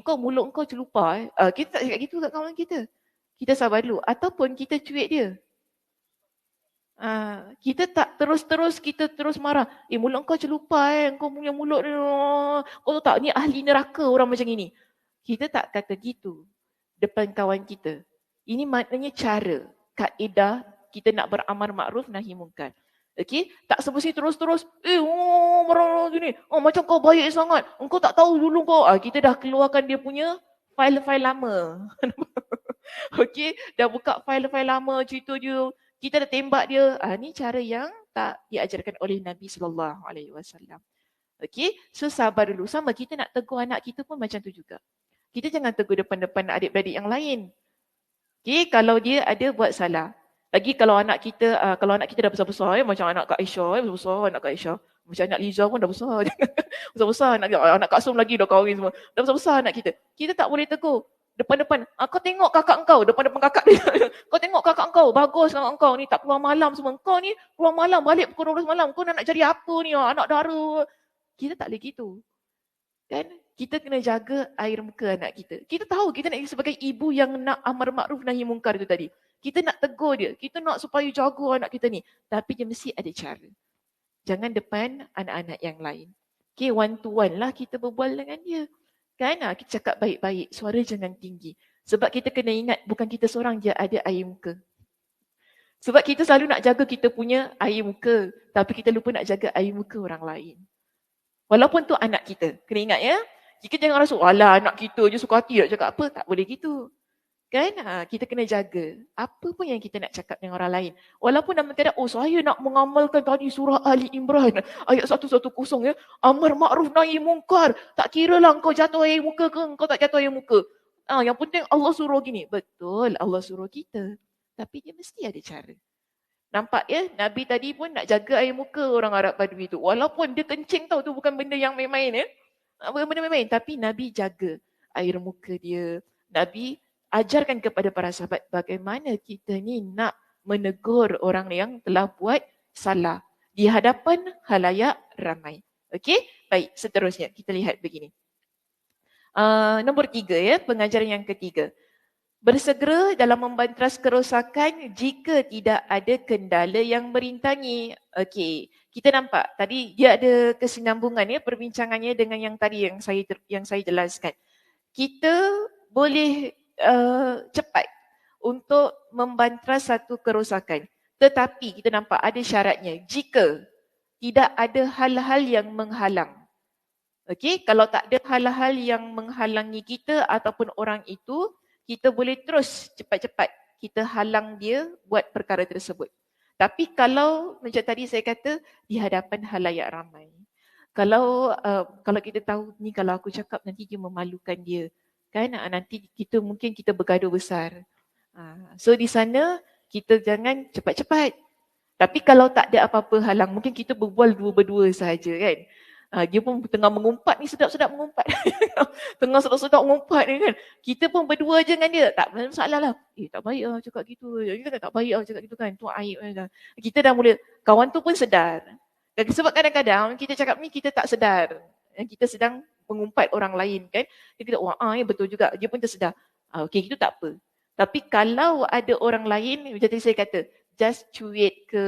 Kau mulut kau celupa eh. Kita tak cakap gitu kat kawan kita. Kita sabar dulu. Ataupun kita cuit dia. Kita tak terus-terus kita terus marah. Mulut kau celupa kau punya mulut ni. Kau tahu tak ni ahli neraka orang macam ini. Kita tak kata gitu depan kawan kita. Ini maknanya cara, kaedah kita nak beramar makruf nahi mungkar. Okey, tak semestinya terus-terus marah gini. Macam kau baik sangat. Engkau tak tahu dulu kau. Kita dah keluarkan dia punya file-file lama. Okey, dah buka file-file lama cerita dia. Kita dah tembak dia. Ni cara yang tak diajarkan oleh Nabi sallallahu alaihi wasallam. Okey, so sabar dulu. Sama kita nak tegur anak kita pun macam tu juga. Kita jangan tegur depan-depan adik-beradik yang lain. Okey, kalau dia ada buat salah. Lagi kalau anak kita dah besar-besar macam anak Kak Aisyah besar-besar anak Kak Aisyah. Macam anak Liza pun dah besar. Besar-besar anak Kak Som lagi dah kahwin semua. Dah besar-besar anak kita. Kita tak boleh tegur depan-depan. Kau tengok kakak engkau depan-depan kakak dia. Kau tengok kakak engkau, bagus kakak engkau ni tak keluar malam semua. Kau ni keluar malam balik pukul 12 malam. Kau nak cari apa ni? Anak dara. Kita tak boleh gitu. Kan? Kita kena jaga air muka anak kita. Kita tahu kita nak sebagai ibu yang nak amar makruf nahi mungkar itu tadi. Kita nak tegur dia. Kita nak supaya jaga anak kita ni. Tapi dia mesti ada cara. Jangan depan anak-anak yang lain. Okay, one to one lah kita berbual dengan dia. Kan? Kita cakap baik-baik. Suara jangan tinggi. Sebab kita kena ingat bukan kita seorang je ada air muka. Sebab kita selalu nak jaga kita punya air muka. Tapi kita lupa nak jaga air muka orang lain. Walaupun tu anak kita. Kena ingat ya. Kita jangan rasa, alah anak kita je suka hati nak cakap apa. Tak boleh gitu. Kan? Kita kena jaga. Apa pun yang kita nak cakap dengan orang lain. Walaupun dalam keadaan, saya nak mengamalkan tadi surah Ali Imran. Ayat 110 ya. Amar makruf nahi mungkar. Tak kira lah kau jatuh air muka ke, kau tak jatuh air muka. Yang penting Allah suruh gini. Betul, Allah suruh kita. Tapi dia mesti ada cara. Nampak ya, Nabi tadi pun nak jaga air muka orang Arab Badui tu. Walaupun dia kencing tau, tu bukan benda yang main-main ya. Bukan benda main-main. Tapi Nabi jaga air muka dia. Nabi ajarkan kepada para sahabat bagaimana kita ni nak menegur orang yang telah buat salah. Di hadapan halayak ramai. Okey, baik seterusnya kita lihat begini. Nombor 3 ya, pengajaran yang ketiga. Bersegera dalam membantras kerosakan jika tidak ada kendala yang merintangi. Okey, kita nampak tadi dia ada kesinambungan ya perbincangannya dengan yang tadi yang saya jelaskan. Kita boleh cepat untuk membantras satu kerosakan. Tetapi kita nampak ada syaratnya. Jika tidak ada hal-hal yang menghalang. Okey, kalau tak ada hal-hal yang menghalangi kita ataupun orang itu, kita boleh terus cepat-cepat kita halang dia buat perkara tersebut. Tapi kalau macam tadi saya kata di hadapan halayak ramai. Kalau kita tahu ni kalau aku cakap nanti dia memalukan dia. Kan nanti mungkin kita bergaduh besar. So di sana kita jangan cepat-cepat. Tapi kalau tak ada apa-apa halang, mungkin kita berbual berdua sahaja kan. Dia pun tengah mengumpat ni, sedap-sedap mengumpat. Tengah sedap-sedap mengumpat ni kan. Kita pun berdua je dengan dia. Tak masalah lah. Tak baik lah cakap gitu. Kita tak baik lah cakap gitu kan. Tu aib kan. Kita dah mula, kawan tu pun sedar. Sebab kadang-kadang kita cakap ni kita tak sedar. Kita sedang mengumpat orang lain kan. Dia kata, ya betul juga. Dia pun tersedar. Okey, itu tak apa. Tapi kalau ada orang lain, macam tadi saya kata, just cuit ke,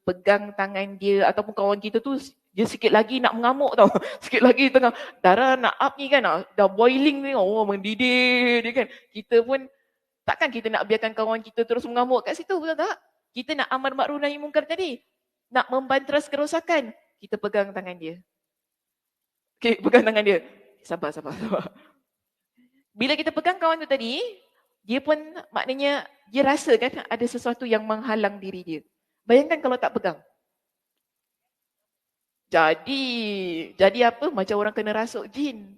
pegang tangan dia ataupun kawan kita tu, dia sikit lagi nak mengamuk tau. Sikit lagi tengah darah nak up ni kan. Dah boiling ni. Mendidih dia kan. Kita pun takkan kita nak biarkan kawan kita terus mengamuk kat situ. Betul tak? Kita nak amar makruf nahi mungkar tadi. Nak membantras kerosakan. Kita pegang tangan dia. Okay, pegang tangan dia. Sabar. Bila kita pegang kawan tu tadi, dia pun maknanya dia rasa kan ada sesuatu yang menghalang diri dia. Bayangkan kalau tak pegang. Jadi apa? Macam orang kena rasuk jin.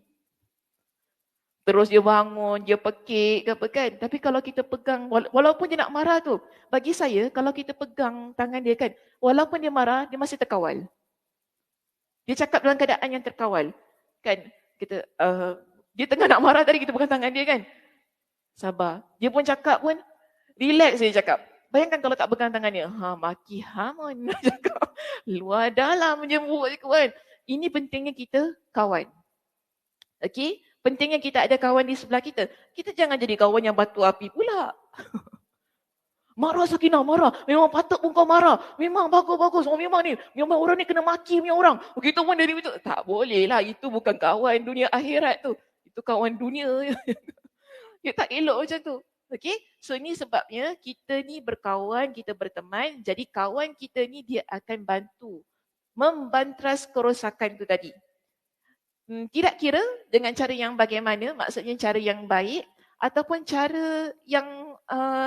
Terus dia bangun, dia pekik ke apa kan. Tapi kalau kita pegang, walaupun dia nak marah tu, bagi saya kalau kita pegang tangan dia kan, walaupun dia marah, dia masih terkawal. Dia cakap dalam keadaan yang terkawal. Kan? Kita, dia tengah nak marah tadi, kita pegang tangan dia kan. Sabar. Dia pun cakap pun, relax dia cakap. Bayangkan kalau tak pegang tangan dia. Maki hamun. Cakap. Luar dalam menjemput je kawan. Ini pentingnya kita kawan. Okey? Pentingnya kita ada kawan di sebelah kita. Kita jangan jadi kawan yang batu api pula. Marah Sakinah, marah. Memang patut pun kau marah. Memang bagus-bagus. Memang ni. Memang orang ni kena maki punya orang. Begitu pun dari itu. Tak boleh lah. Itu bukan kawan dunia akhirat tu. Itu kawan dunia. Ya tak elok macam tu. Okey? So ni sebabnya kita ni berkawan, kita berteman. Jadi kawan kita ni dia akan bantu membantras kerosakan tu tadi. Kira-kira dengan cara yang bagaimana, maksudnya cara yang baik ataupun cara yang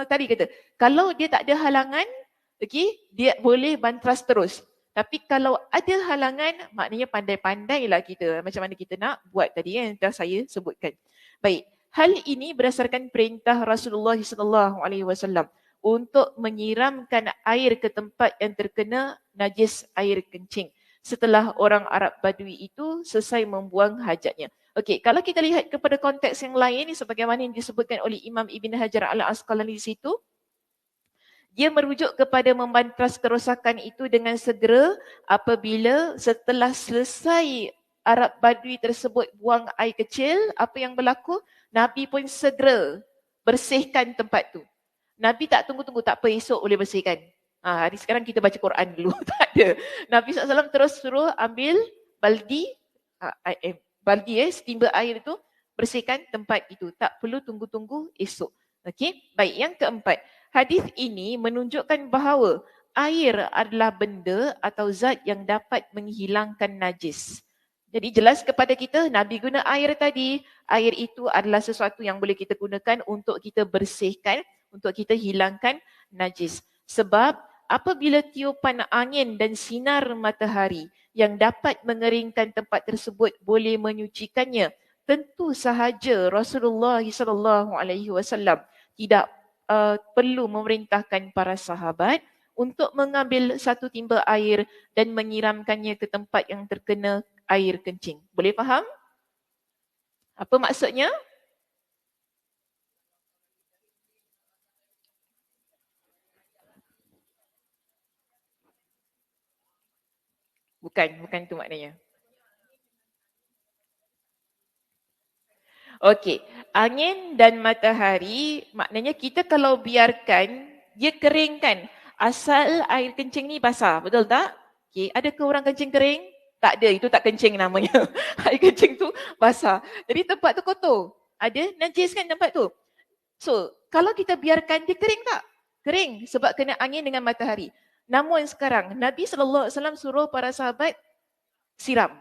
tadi kata, kalau dia tak ada halangan, okay, dia boleh bantras terus. Tapi kalau ada halangan, maknanya pandai-pandailah kita macam mana kita nak buat tadi yang dah saya sebutkan. Baik, hal ini berdasarkan perintah Rasulullah SAW untuk menyiramkan air ke tempat yang terkena najis air kencing setelah orang Arab Badui itu selesai membuang hajatnya. Okey, kalau kita lihat kepada konteks yang lain sebagaimana yang disebutkan oleh Imam Ibn Hajar Al-Asqalani di situ, dia merujuk kepada membantras kerosakan itu dengan segera apabila setelah selesai Arab Badui tersebut buang air kecil, apa yang berlaku? Nabi pun segera bersihkan tempat tu. Nabi tak tunggu-tunggu, tak apa, esok boleh bersihkan. Hari sekarang kita baca Quran dulu. Tak ada. Nabi SAW terus suruh ambil baldi, setimba air itu, bersihkan tempat itu. Tak perlu tunggu-tunggu esok. Okey. Baik, yang keempat. Hadis ini menunjukkan bahawa air adalah benda atau zat yang dapat menghilangkan najis. Jadi jelas kepada kita, Nabi guna air tadi. Air itu adalah sesuatu yang boleh kita gunakan untuk kita bersihkan, untuk kita hilangkan najis. Sebab apabila tiupan angin dan sinar matahari yang dapat mengeringkan tempat tersebut boleh menyucikannya, tentu sahaja Rasulullah SAW tidak perlu memerintahkan para sahabat untuk mengambil satu timba air dan menyiramkannya ke tempat yang terkena air kencing. Boleh faham? Apa maksudnya? Bukan itu maknanya. Okey, angin dan matahari maknanya kita kalau biarkan dia kering kan. Asal air kencing ni basah, betul tak? Okey, adakah orang kencing kering? Tak ada, itu tak kencing namanya. Air kencing tu basah. Jadi tempat tu kotor. Ada najis kan tempat tu? So, kalau kita biarkan dia kering tak? Kering sebab kena angin dengan matahari. Namun sekarang Nabi SAW suruh para sahabat siram.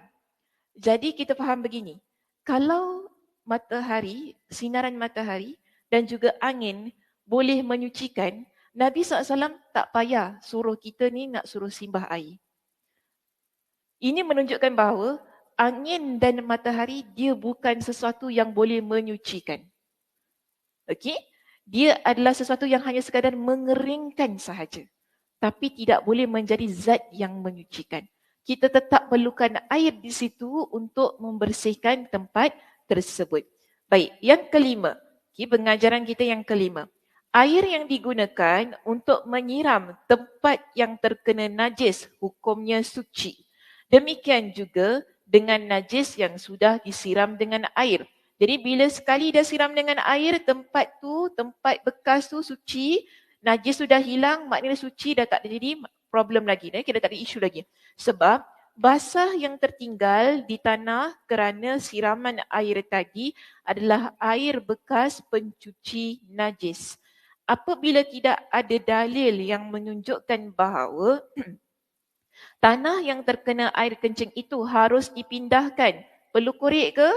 Jadi kita faham begini. Kalau matahari, sinaran matahari dan juga angin boleh menyucikan, Nabi SAW tak payah suruh kita ni nak suruh simbah air. Ini menunjukkan bahawa angin dan matahari dia bukan sesuatu yang boleh menyucikan. Okey? Dia adalah sesuatu yang hanya sekadar mengeringkan sahaja. Tapi tidak boleh menjadi zat yang menyucikan. Kita tetap perlukan air di situ untuk membersihkan tempat tersebut. Baik, yang kelima. Okay, pengajaran kita yang kelima. Air yang digunakan untuk menyiram tempat yang terkena najis hukumnya suci. Demikian juga dengan najis yang sudah disiram dengan air. Jadi bila sekali dah siram dengan air, tempat bekas tu suci, najis sudah hilang, maknanya suci, dah tak jadi problem lagi. Kita tak ada isu lagi. Sebab basah yang tertinggal di tanah kerana siraman air tadi adalah air bekas pencuci najis. Apabila tidak ada dalil yang menunjukkan bahawa tanah yang terkena air kencing itu harus dipindahkan, perlu korek ke?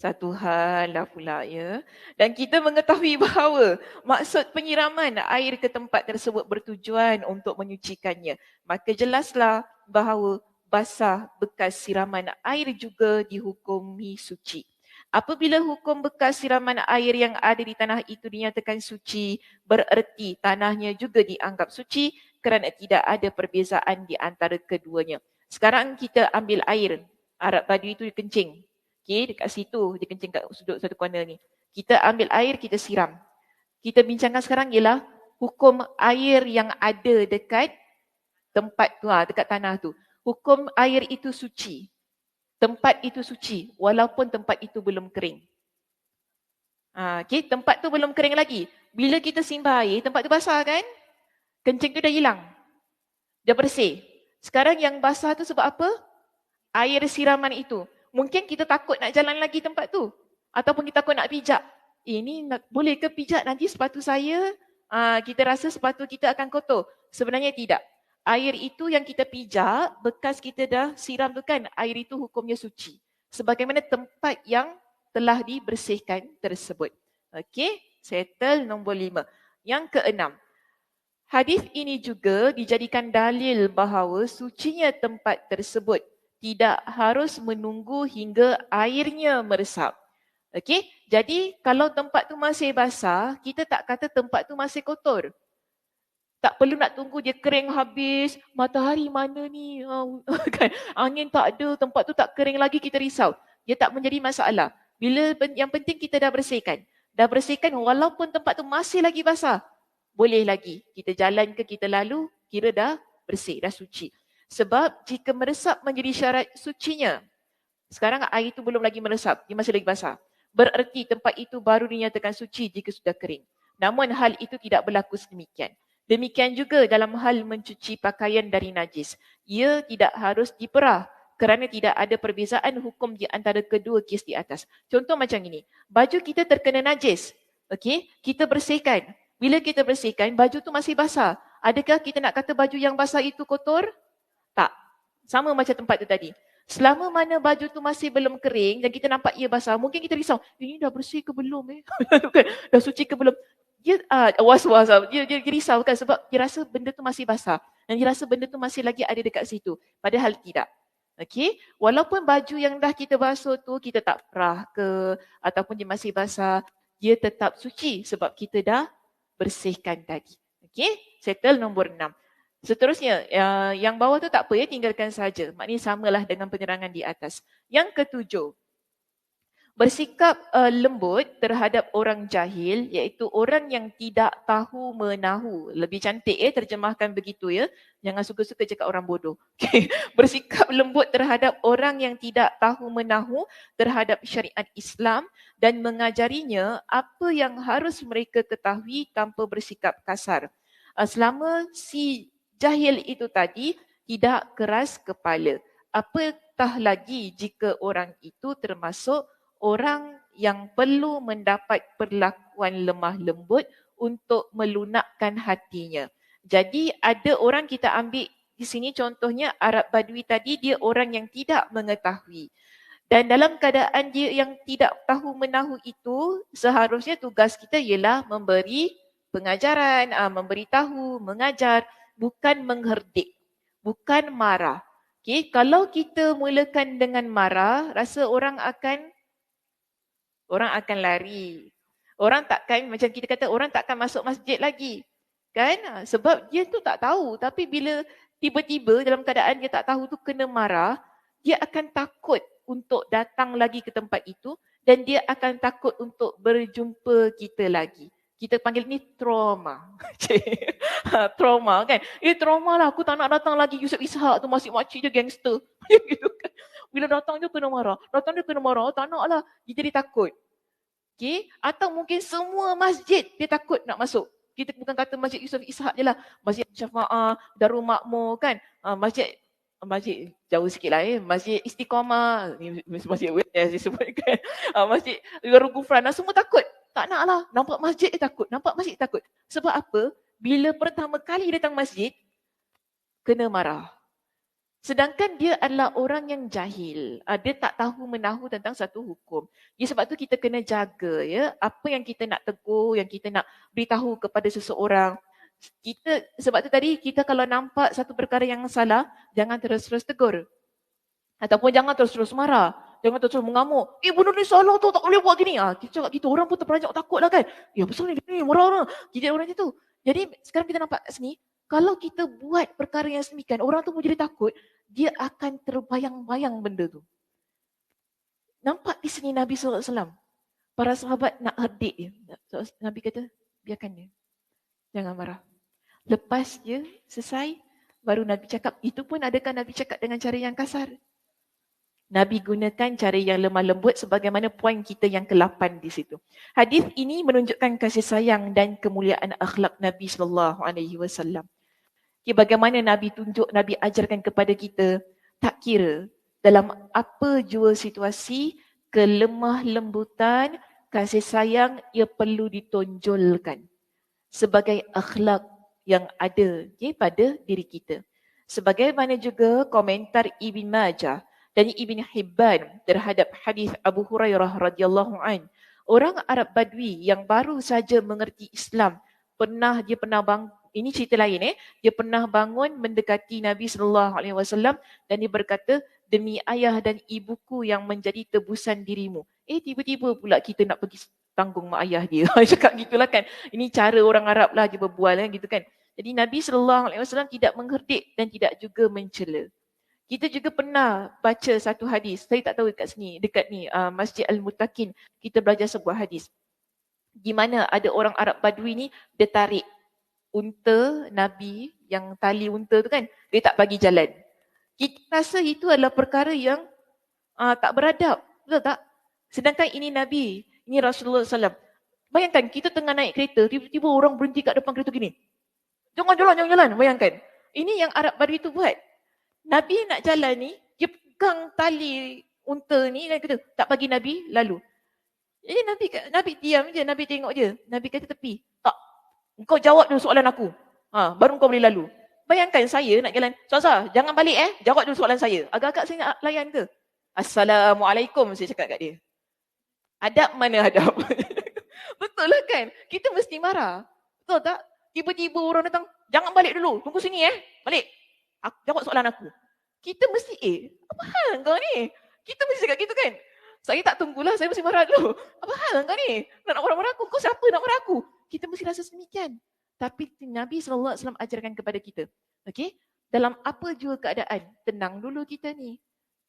Satu hal lah pula ya. Dan kita mengetahui bahawa maksud penyiraman air ke tempat tersebut bertujuan untuk menyucikannya. Maka jelaslah bahawa basah bekas siraman air juga dihukumi suci. Apabila hukum bekas siraman air yang ada di tanah itu dinyatakan suci, bererti tanahnya juga dianggap suci kerana tidak ada perbezaan di antara keduanya. Sekarang kita ambil air. Arab Badui tu dia kencing. Okay, dekat situ dia kencing kat sudut satu corner ni. Kita ambil air, kita siram. Kita bincangkan sekarang ialah hukum air yang ada dekat tempat tu, dekat tanah tu. Hukum air itu suci. Tempat itu suci walaupun tempat itu belum kering. Okay, tempat tu belum kering lagi. Bila kita simbah air, tempat tu basah kan? Kencing tu dah hilang. Dah bersih. Sekarang yang basah tu sebab apa? Air siraman itu. Mungkin kita takut nak jalan lagi tempat tu. Ataupun kita takut nak pijak. Ini boleh ke pijak nanti sepatu saya? Kita rasa sepatu kita akan kotor. Sebenarnya tidak. Air itu yang kita pijak, bekas kita dah siram tu kan, air itu hukumnya suci. Sebagaimana tempat yang telah dibersihkan tersebut. Okey, settle nombor 5. Yang keenam, hadis ini juga dijadikan dalil bahawa sucinya tempat tersebut tidak harus menunggu hingga airnya meresap. Okey, jadi kalau tempat tu masih basah, kita tak kata tempat tu masih kotor. Tak perlu nak tunggu dia kering habis, matahari mana ni, kan? Angin tak ada, tempat tu tak kering lagi, kita risau. Dia tak menjadi masalah. Bila yang penting kita dah bersihkan. Dah bersihkan walaupun tempat tu masih lagi basah. Boleh lagi. Kita jalan ke kita lalu, kira dah bersih, dah suci. Sebab jika meresap menjadi syarat sucinya, sekarang air itu belum lagi meresap, dia masih lagi basah. Bererti tempat itu baru dinyatakan suci jika sudah kering. Namun hal itu tidak berlaku sedemikian. Demikian juga dalam hal mencuci pakaian dari najis. Ia tidak harus diperah kerana tidak ada perbezaan hukum di antara kedua kes di atas. Contoh macam ini. Baju kita terkena najis. Okey, kita bersihkan. Bila kita bersihkan, baju tu masih basah. Adakah kita nak kata baju yang basah itu kotor? Tak. Sama macam tempat tu tadi. Selama mana baju tu masih belum kering dan kita nampak ia basah, mungkin kita risau, ini dah bersih ke belum dah suci ke belum? Dia was-was, dia risau kan sebab dia rasa benda tu masih basah dan dia rasa benda tu masih lagi ada dekat situ. Padahal tidak. Okey, walaupun baju yang dah kita basuh tu kita tak perah ke ataupun dia masih basah, dia tetap suci sebab kita dah bersihkan tadi. Okey, settle nombor 6. Seterusnya, yang bawah tu tak apa ya, tinggalkan saja. Maknanya samalah dengan penerangan di atas. Yang ketujuh, bersikap lembut terhadap orang jahil, iaitu orang yang tidak tahu menahu. Lebih cantik terjemahkan begitu ya. Jangan suka-suka cakap orang bodoh. Okay. Bersikap lembut terhadap orang yang tidak tahu menahu terhadap syariat Islam dan mengajarinya apa yang harus mereka ketahui tanpa bersikap kasar. Selama si jahil itu tadi tidak keras kepala. Apatah lagi jika orang itu termasuk orang yang perlu mendapat perlakuan lemah lembut untuk melunakkan hatinya. Jadi ada orang kita ambil di sini contohnya Arab Badui tadi, dia orang yang tidak mengetahui. Dan dalam keadaan dia yang tidak tahu menahu itu, seharusnya tugas kita ialah memberi pengajaran, memberitahu, mengajar, bukan mengherdik, bukan marah. Okay? Kalau kita mulakan dengan marah, rasa orang akan lari. Orang takkan, macam kita kata, orang takkan masuk masjid lagi. Kan? Sebab dia tu tak tahu. Tapi bila tiba-tiba dalam keadaan dia tak tahu tu kena marah, dia akan takut untuk datang lagi ke tempat itu dan dia akan takut untuk berjumpa kita lagi. Kita panggil ni trauma. Trauma kan? Trauma lah, aku tak nak datang lagi. Yusuf Ishak tu masih makcik je gangster. Gitu kan? Bila datang je kena marah. Tak nak lah. Dia jadi takut. Okay? Atau mungkin semua masjid dia takut nak masuk. Kita bukan kata Masjid Yusuf Ishak je lah. Masjid Syafa'ah, Darul Makmur kan. Masjid jauh sikit lah Masjid Istiqamah. Masjid saya sebutkan. Masjid Darul Gufran. Semua takut. Tak nak lah. Nampak masjid takut. Sebab apa? Bila pertama kali datang masjid, kena marah. Sedangkan dia adalah orang yang jahil. Dia tak tahu menahu tentang satu hukum. Sebab tu kita kena jaga ya apa yang kita nak tegur, yang kita nak beritahu kepada seseorang. Sebab tu tadi kita kalau nampak satu perkara yang salah, jangan terus-terus tegur. Ataupun jangan terus-terus marah. Jangan terus-terus mengamuk. Benda ni salah tu, tak boleh buat gini. Kita cakap gitu, orang pun terperanjat takut lah kan. Ya pasal ni marah. Kita orang macam tu. Jadi sekarang kita nampak kat sini, kalau kita buat perkara yang sedemikian, orang tu pun jadi takut, dia akan terbayang-bayang benda tu. Nampak di sini Nabi SAW. Para sahabat nak herdik dia. Nabi kata, biarkan dia. Jangan marah. Lepas dia selesai, baru Nabi cakap, itu pun adakah Nabi cakap dengan cara yang kasar? Nabi gunakan cara yang lemah lembut sebagaimana poin kita yang ke-8 di situ. Hadis ini menunjukkan kasih sayang dan kemuliaan akhlak Nabi SAW. Bagaimana Nabi tunjuk, Nabi ajarkan kepada kita, tak kira dalam apa jua situasi, kelemah lembutan, kasih sayang ia perlu ditonjolkan sebagai akhlak yang ada pada diri kita. Sebagaimana juga komentar Ibn Majah dan Ibn Hibban terhadap hadis Abu Hurairah radhiyallahu an. Orang Arab Badui yang baru saja mengerti Islam, dia pernah ini cerita lain dia pernah bangun mendekati Nabi sallallahu alaihi wasallam dan dia berkata, demi ayah dan ibuku yang menjadi tebusan dirimu. Tiba-tiba pula kita nak pergi tanggung mak ayah dia. Cakap gitulah kan. Ini cara orang Arab lah dia berbual gitu kan. Jadi Nabi sallallahu alaihi wasallam tidak mengherdik dan tidak juga mencela. Kita juga pernah baca satu hadis. Saya tak tahu dekat ni Masjid Al-Muttaqin, kita belajar sebuah hadis. Di mana ada orang Arab Badui ni, dia tarik unta Nabi, yang tali unta tu kan, dia tak bagi jalan. Kita rasa itu adalah perkara yang tak beradab. Betul tak? Sedangkan ini Nabi, ini Rasulullah SAW. Bayangkan kita tengah naik kereta, tiba-tiba orang berhenti kat depan kereta gini. Jangan jalan. Bayangkan. Ini yang Arab Badui tu buat. Nabi nak jalan ni, dia pegang tali unta ni dan kata, tak bagi Nabi lalu. Jadi Nabi diam je, Nabi tengok je. Nabi kata tepi. Tak, kau jawab dulu soalan aku. Baru kau boleh lalu. Bayangkan saya nak jalan. Tuan-tuan, jangan balik jawab dulu soalan saya. Agak-agak saya nak layan ke? Assalamualaikum saya cakap kat dia. Adab mana adab? Betul lah kan? Kita mesti marah. Betul tak? Tiba-tiba orang datang, jangan balik dulu. Tunggu sini balik. Jawab soalan aku. Kita mesti, apa hal kau ni? Kita mesti cakap gitu kan? Saya tak tunggulah, saya mesti marah dulu. Apa hal kau ni? Nak marah-marah aku? Kau siapa nak marah aku? Kita mesti rasa sedemikian. Tapi Nabi SAW ajarkan kepada kita. Okay? Dalam apa jua keadaan, tenang dulu kita ni.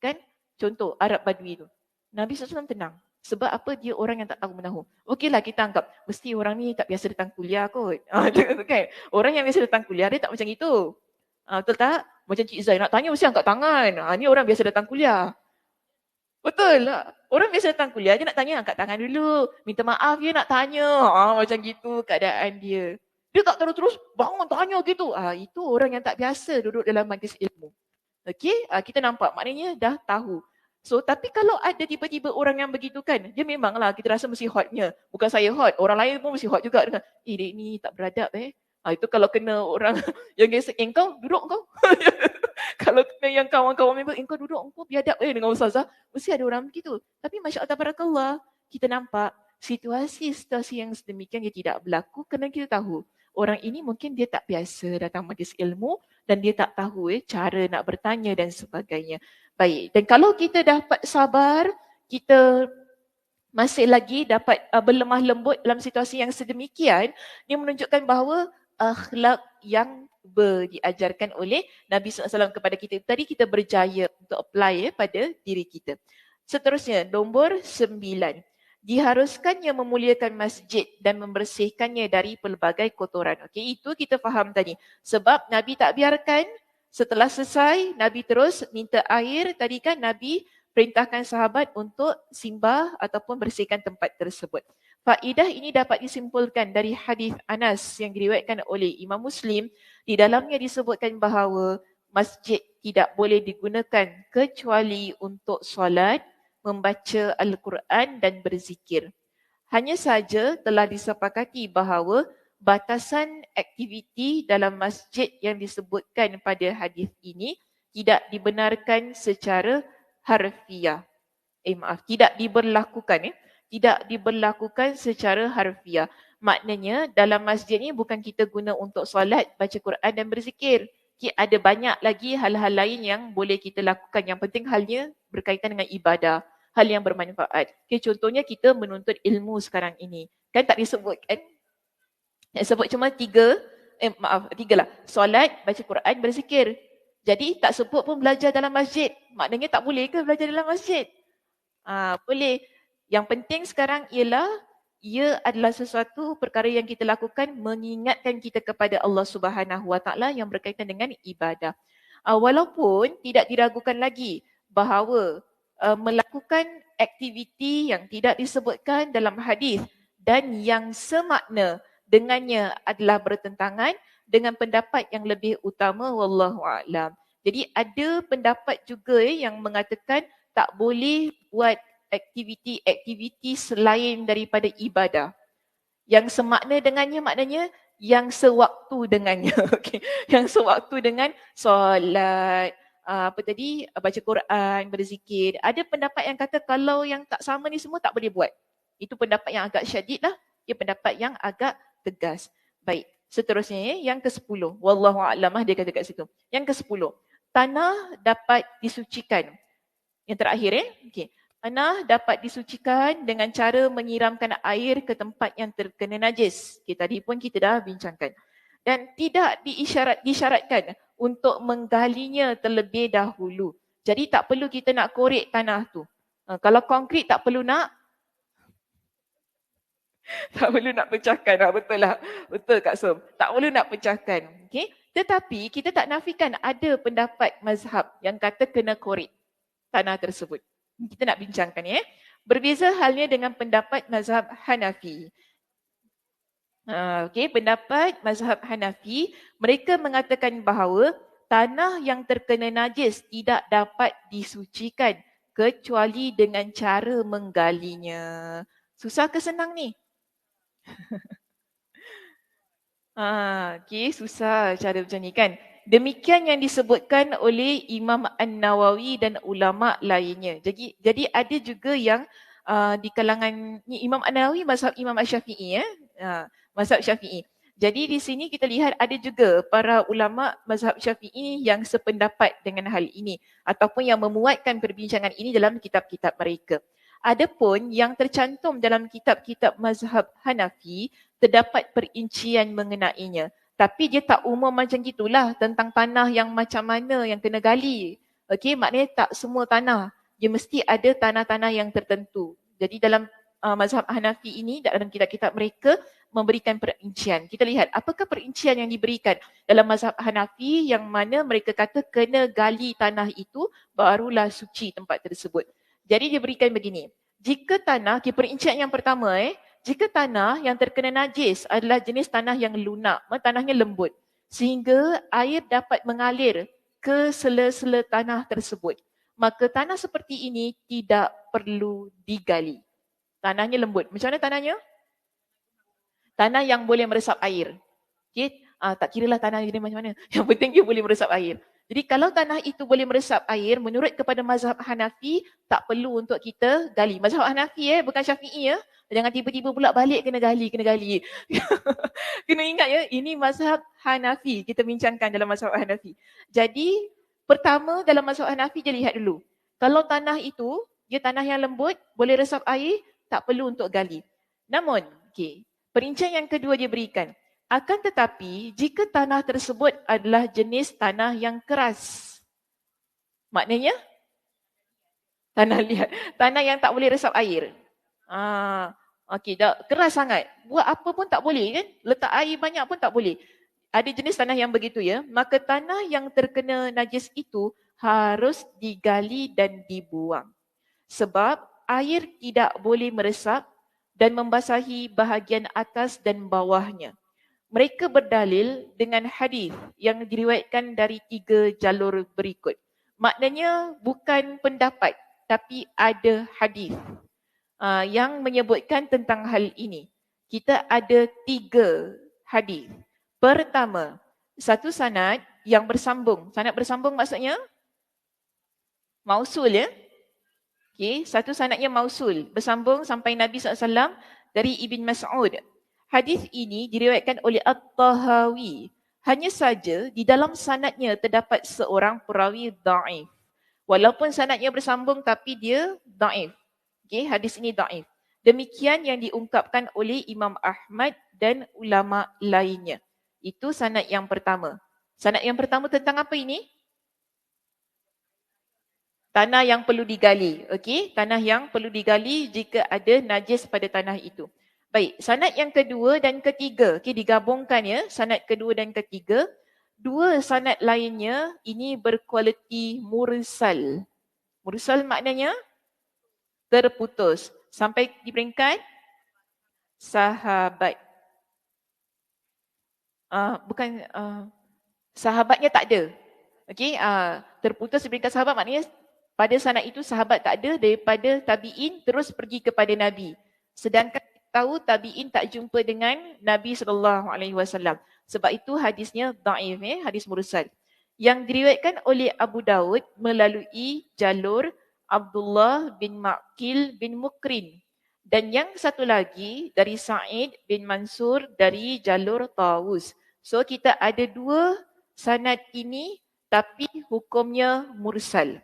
Kan? Contoh, Arab Badui tu. Nabi SAW tenang. Sebab apa? Dia orang yang tak tahu menahu. Okeylah kita anggap, mesti orang ni tak biasa datang kuliah kot. Kan? Orang yang biasa datang kuliah, dia tak macam itu. Betul tak? Macam Cik Zai nak tanya mesti angkat tangan. Ni orang biasa datang kuliah. Betul lah. Orang biasa datang kuliah, dia nak tanya angkat tangan dulu. Minta maaf dia nak tanya. Macam gitu keadaan dia. Dia tak terus-terus bangun tanya gitu. Itu orang yang tak biasa duduk dalam majlis ilmu. Okey, kita nampak maknanya dah tahu. So, tapi kalau ada tiba-tiba orang yang begitu kan, dia memanglah kita rasa mesti hotnya. Bukan saya hot, orang lain pun mesti hot juga dengan, dia ni tak beradab itu kalau kena orang yang gesek, engkau duduk engkau. Kalau kena yang kawan-kawan member, engkau duduk, engkau biadab dengan ustazah. Mesti ada orang begitu. Tapi Masya Allah, tabarakallah, kita nampak situasi-situasi yang sedemikian dia tidak berlaku kerana kita tahu. Orang ini mungkin dia tak biasa datang majlis ilmu dan dia tak tahu cara nak bertanya dan sebagainya. Baik, dan kalau kita dapat sabar, kita masih lagi dapat berlemah lembut dalam situasi yang sedemikian, dia menunjukkan bahawa akhlak yang diajarkan oleh Nabi SAW kepada kita tadi kita berjaya untuk apply pada diri kita. Seterusnya, nombor 9. Diharuskannya memuliakan masjid dan membersihkannya dari pelbagai kotoran. Okey, itu kita faham tadi. Sebab Nabi tak biarkan, setelah selesai, Nabi terus minta air. Tadi kan Nabi perintahkan sahabat untuk simbah ataupun bersihkan tempat tersebut. Faedah ini dapat disimpulkan dari hadis Anas yang diriwayatkan oleh Imam Muslim. Di dalamnya disebutkan bahawa masjid tidak boleh digunakan kecuali untuk solat, membaca Al-Quran dan berzikir. Hanya saja telah disepakati bahawa batasan aktiviti dalam masjid yang disebutkan pada hadis ini tidak dibenarkan secara harfiah. Tidak diberlakukan tidak diberlakukan secara harfiah. Maknanya dalam masjid ni bukan kita guna untuk solat, baca Quran dan berzikir. Ada banyak lagi hal-hal lain yang boleh kita lakukan. Yang penting halnya berkaitan dengan ibadah, hal yang bermanfaat. Contohnya kita menuntut ilmu sekarang ini. Kan tak disebut kan? Sebut cuma tiga lah. Solat, baca Quran, berzikir. Jadi tak sebut pun belajar dalam masjid. Maknanya tak boleh ke belajar dalam masjid? Boleh. Yang penting sekarang ialah ia adalah sesuatu perkara yang kita lakukan mengingatkan kita kepada Allah Subhanahu Wa Taala yang berkaitan dengan ibadah. Walaupun tidak diragukan lagi bahawa melakukan aktiviti yang tidak disebutkan dalam hadis dan yang semakna dengannya adalah bertentangan dengan pendapat yang lebih utama wallahu a'lam. Jadi ada pendapat juga yang mengatakan tak boleh buat aktiviti-aktiviti selain daripada ibadah. Yang semakna dengannya maknanya yang sewaktu dengannya. Okay. Yang sewaktu dengan solat, baca Quran, berzikir. Ada pendapat yang kata kalau yang tak sama ni semua tak boleh buat. Itu pendapat yang agak syadid lah. Ia pendapat yang agak tegas. Baik. Seterusnya yang ke-10. Wallahu a'lam dia kata kat situ. Yang ke-10. Tanah dapat disucikan. Yang terakhir okey. Tanah dapat disucikan dengan cara menyiramkan air ke tempat yang terkena najis. Okay, tadi pun kita dah bincangkan. Dan tidak disyaratkan untuk menggalinya terlebih dahulu. Jadi tak perlu kita nak korek tanah tu. Kalau konkrit tak perlu nak tak perlu nak pecahkan. Betul lah. Betul Kak Som. Tak perlu nak pecahkan. Okay? Tetapi kita tak nafikan ada pendapat mazhab yang kata kena korek tanah tersebut. Kita nak bincangkan ya. Berbeza halnya dengan pendapat mazhab Hanafi. Okey, pendapat mazhab Hanafi, mereka mengatakan bahawa tanah yang terkena najis tidak dapat disucikan kecuali dengan cara menggalinya. Susah ke senang ni? Okey, susah cara macam ni kan. Demikian yang disebutkan oleh Imam An-Nawawi dan ulama lainnya. Jadi ada juga yang di kalangan ni Imam An-Nawawi mazhab Imam Asy-Syafi'i mazhab Syafi'i. Jadi di sini kita lihat ada juga para ulama mazhab Syafi'i yang sependapat dengan hal ini ataupun yang memuatkan perbincangan ini dalam kitab-kitab mereka. Adapun yang tercantum dalam kitab-kitab mazhab Hanafi terdapat perincian mengenainya. Tapi dia tak umum macam gitulah tentang tanah yang macam mana yang kena gali. Okey, maknanya tak semua tanah. Dia mesti ada tanah-tanah yang tertentu. Jadi dalam mazhab Hanafi ini, dalam kitab-kitab mereka memberikan perincian. Kita lihat apakah perincian yang diberikan dalam mazhab Hanafi yang mana mereka kata kena gali tanah itu barulah suci tempat tersebut. Jadi dia berikan begini. Jika tanah, perincian yang pertama jika tanah yang terkena najis adalah jenis tanah yang lunak, tanahnya lembut, sehingga air dapat mengalir ke sela-sela tanah tersebut, maka tanah seperti ini tidak perlu digali. Tanahnya lembut. Macam mana tanahnya? Tanah yang boleh meresap air. Okay? Tak kiralah tanah dia macam mana. Yang penting dia boleh meresap air. Jadi kalau tanah itu boleh meresap air, menurut kepada mazhab Hanafi, tak perlu untuk kita gali. Mazhab Hanafi bukan Syafi'i Jangan tiba-tiba pula balik kena gali. Kena ingat ini mazhab Hanafi. Kita bincangkan dalam mazhab Hanafi. Jadi pertama dalam mazhab Hanafi dia lihat dulu. Kalau tanah itu, dia tanah yang lembut, boleh resap air, tak perlu untuk gali. Namun, perincian yang kedua dia berikan. Akan tetapi, jika tanah tersebut adalah jenis tanah yang keras, maknanya tanah liat, tanah yang tak boleh resap air. Dah keras sangat. Buat apa pun tak boleh kan? Letak air banyak pun tak boleh. Ada jenis tanah yang begitu maka tanah yang terkena najis itu harus digali dan dibuang. Sebab air tidak boleh meresap dan membasahi bahagian atas dan bawahnya. Mereka berdalil dengan hadis yang diriwayatkan dari 3 jalur berikut. Maknanya bukan pendapat tapi ada hadis yang menyebutkan tentang hal ini. Kita ada 3 hadis. Pertama, satu sanad yang bersambung. Sanad bersambung maksudnya mausul satu sanadnya mausul, bersambung sampai Nabi SAW dari Ibn Mas'ud. Hadis ini diriwayatkan oleh At-Tahawi. Hanya saja di dalam sanadnya terdapat seorang perawi dhaif. Walaupun sanadnya bersambung tapi dia dhaif. Hadis ini dhaif. Demikian yang diungkapkan oleh Imam Ahmad dan ulama lainnya. Itu sanad yang pertama. Sanad yang pertama tentang apa ini? Tanah yang perlu digali. Okey, tanah yang perlu digali jika ada najis pada tanah itu. Baik, sanad yang kedua dan ketiga. Okey, digabungkan ya, sanad kedua dan ketiga. Dua sanad lainnya ini berkualiti mursal. Mursal maknanya terputus sampai di peringkat sahabat. Bukan sahabatnya tak ada. Okey, terputus di peringkat sahabat maknanya pada sanad itu sahabat tak ada, daripada tabi'in terus pergi kepada Nabi. Sedangkan kita tahu tabi'in tak jumpa dengan Nabi SAW. Sebab itu hadisnya dhaif, hadis mursal. Yang diriwayatkan oleh Abu Daud melalui jalur Abdullah bin Ma'qil bin Mukrin. Dan yang satu lagi dari Sa'id bin Mansur dari jalur Tawus. So kita ada dua sanad ini tapi hukumnya mursal.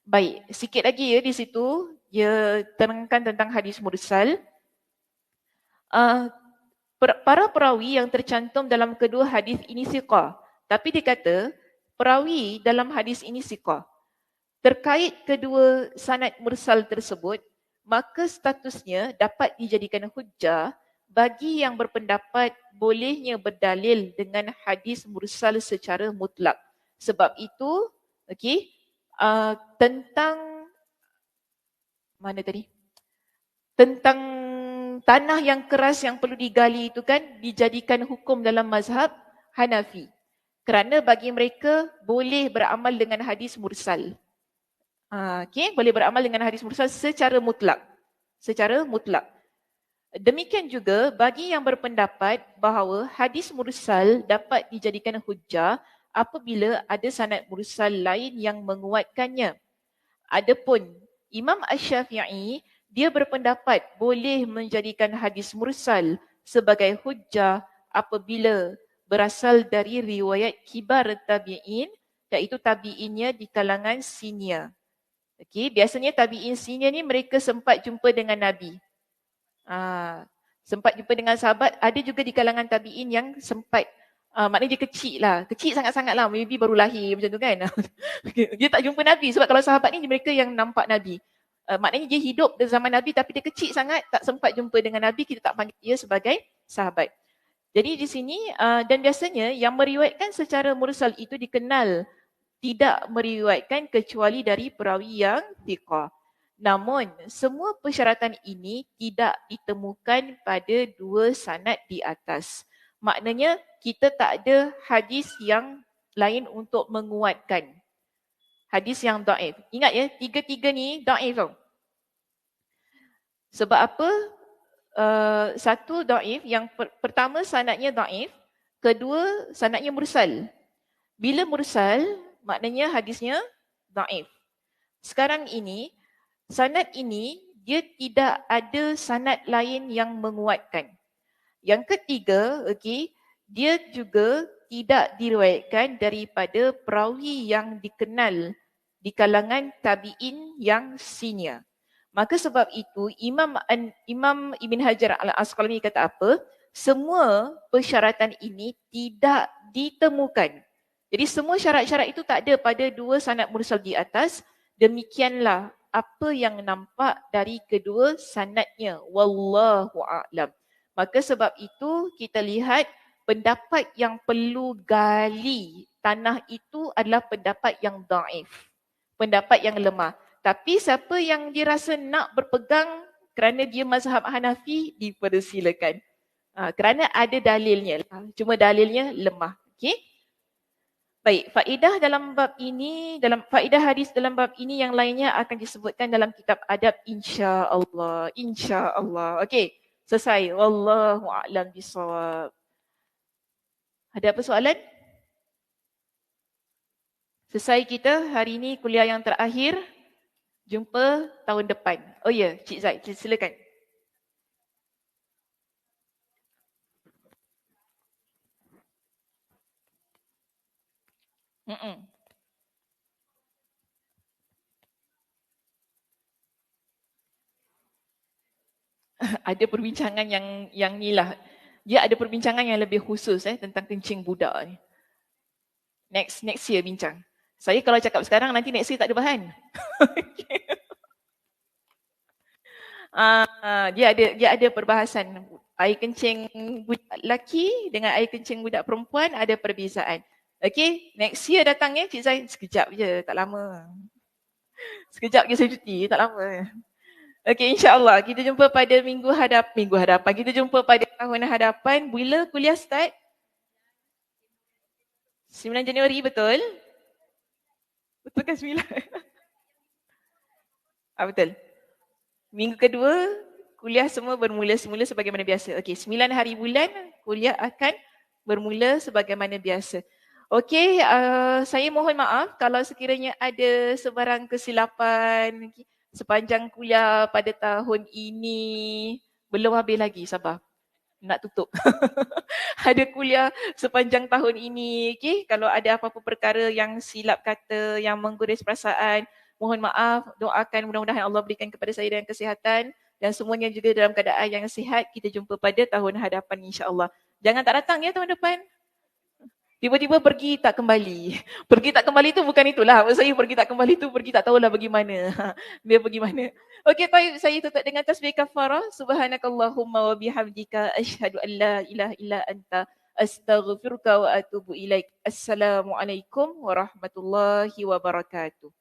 Baik, sikit lagi ya di situ dia terangkan tentang hadis mursal. Para perawi yang tercantum dalam kedua hadis ini siqah. Tapi dia kata perawi dalam hadis ini siqah. Terkait kedua sanad mursal tersebut, maka statusnya dapat dijadikan hujjah bagi yang berpendapat bolehnya berdalil dengan hadis mursal secara mutlak. Sebab itu, okey, tentang mana tadi? Tentang tanah yang keras yang perlu digali itu kan dijadikan hukum dalam mazhab Hanafi. Kerana bagi mereka boleh beramal dengan hadis mursal. Okey, boleh beramal dengan hadis mursal secara mutlak. Secara mutlak. Demikian juga bagi yang berpendapat bahawa hadis mursal dapat dijadikan hujjah apabila ada sanad mursal lain yang menguatkannya. Adapun Imam Asy-Syafi'i dia berpendapat boleh menjadikan hadis mursal sebagai hujjah apabila berasal dari riwayat kibar tabi'in, iaitu tabi'innya di kalangan senior. Okey, biasanya tabi'in senior ni mereka sempat jumpa dengan Nabi. Sempat jumpa dengan sahabat, ada juga di kalangan tabi'in yang sempat, maknanya dia kecil lah, kecil sangat-sangat lah, maybe baru lahir macam tu kan. Dia tak jumpa Nabi, sebab kalau sahabat ni mereka yang nampak Nabi. Maknanya dia hidup di zaman Nabi tapi dia kecil sangat, tak sempat jumpa dengan Nabi, kita tak panggil dia sebagai sahabat. Jadi di sini, dan biasanya yang meriwayatkan secara mursal itu dikenal tidak meriwayatkan kecuali dari perawi yang thiqah. Namun, semua persyaratan ini tidak ditemukan pada dua sanad di atas. Maknanya, kita tak ada hadis yang lain untuk menguatkan. Hadis yang dhaif. Ingat ya, tiga-tiga ni dhaif tau. Sebab apa? Satu dhaif, yang pertama sanadnya dhaif, kedua sanadnya mursal. Bila mursal, maknanya hadisnya dhaif. Sekarang ini, sanad ini dia tidak ada sanad lain yang menguatkan. Yang ketiga, okey, dia juga tidak diriwayatkan daripada perawi yang dikenal di kalangan tabi'in yang senior. Maka sebab itu Imam Ibn Hajar Al-Asqalani kata apa? Semua persyaratan ini tidak ditemukan. Jadi semua syarat-syarat itu tak ada pada dua sanad mursal di atas. Demikianlah apa yang nampak dari kedua sanadnya. Wallahu a'lam. Maka sebab itu kita lihat pendapat yang perlu gali tanah itu adalah pendapat yang dhaif. Pendapat yang lemah. Tapi siapa yang dirasa nak berpegang kerana dia mazhab Hanafi, dipersilakan. Kerana ada dalilnya. Cuma dalilnya lemah. Okey? Baik, faedah dalam bab ini, dalam faedah hadis dalam bab ini yang lainnya akan disebutkan dalam kitab adab insya-Allah. Insya-Allah. Okey, selesai. Wallahu a'lam bissawab. Ada apa soalan? Selesai kita hari ini kuliah yang terakhir. Jumpa tahun depan. Oh ya, Cik Zaid, silakan. Ada perbincangan yang ni lah. Dia ada perbincangan yang lebih khusus tentang kencing budak ni. Next year bincang. Saya kalau cakap sekarang nanti next year tak ada bahan. Dia ada perbahasan. Air kencing budak lelaki dengan air kencing budak perempuan ada perbezaan. Okey, next year datang ya Cik Zain. Sekejap je, tak lama. Sekejap je saya cuti, tak lama. Okey, insya-Allah kita jumpa pada minggu hadapan. Kita jumpa pada tahun hadapan. Bila kuliah start? 9 Januari betul? Betul kan 9? Betul. Minggu kedua, kuliah semua bermula semula sebagaimana biasa. Okey, 9 hari bulan, kuliah akan bermula sebagaimana biasa. Okey, saya mohon maaf kalau sekiranya ada sebarang kesilapan sepanjang kuliah pada tahun ini. Belum habis lagi, sabar. Nak tutup. Ada kuliah sepanjang tahun ini. Okay? Kalau ada apa-apa perkara yang silap kata, yang mengguris perasaan, mohon maaf. Doakan mudah-mudahan Allah berikan kepada saya dan kesihatan. Dan semuanya juga dalam keadaan yang sihat. Kita jumpa pada tahun hadapan insya-Allah. Jangan tak datang ya tahun depan. Tiba-tiba pergi tak kembali. Pergi tak kembali tu bukan itulah. Maksud saya pergi tak kembali tu pergi tak tahulah bagaimana. Dia pergi mana. Okey, baik, saya tutup dengan tasbih kafarah. Subhanakallahumma wa bihamdika asyhadu an la ilaha illa anta astaghfiruka wa atubu ilaik. Assalamualaikum warahmatullahi wabarakatuh.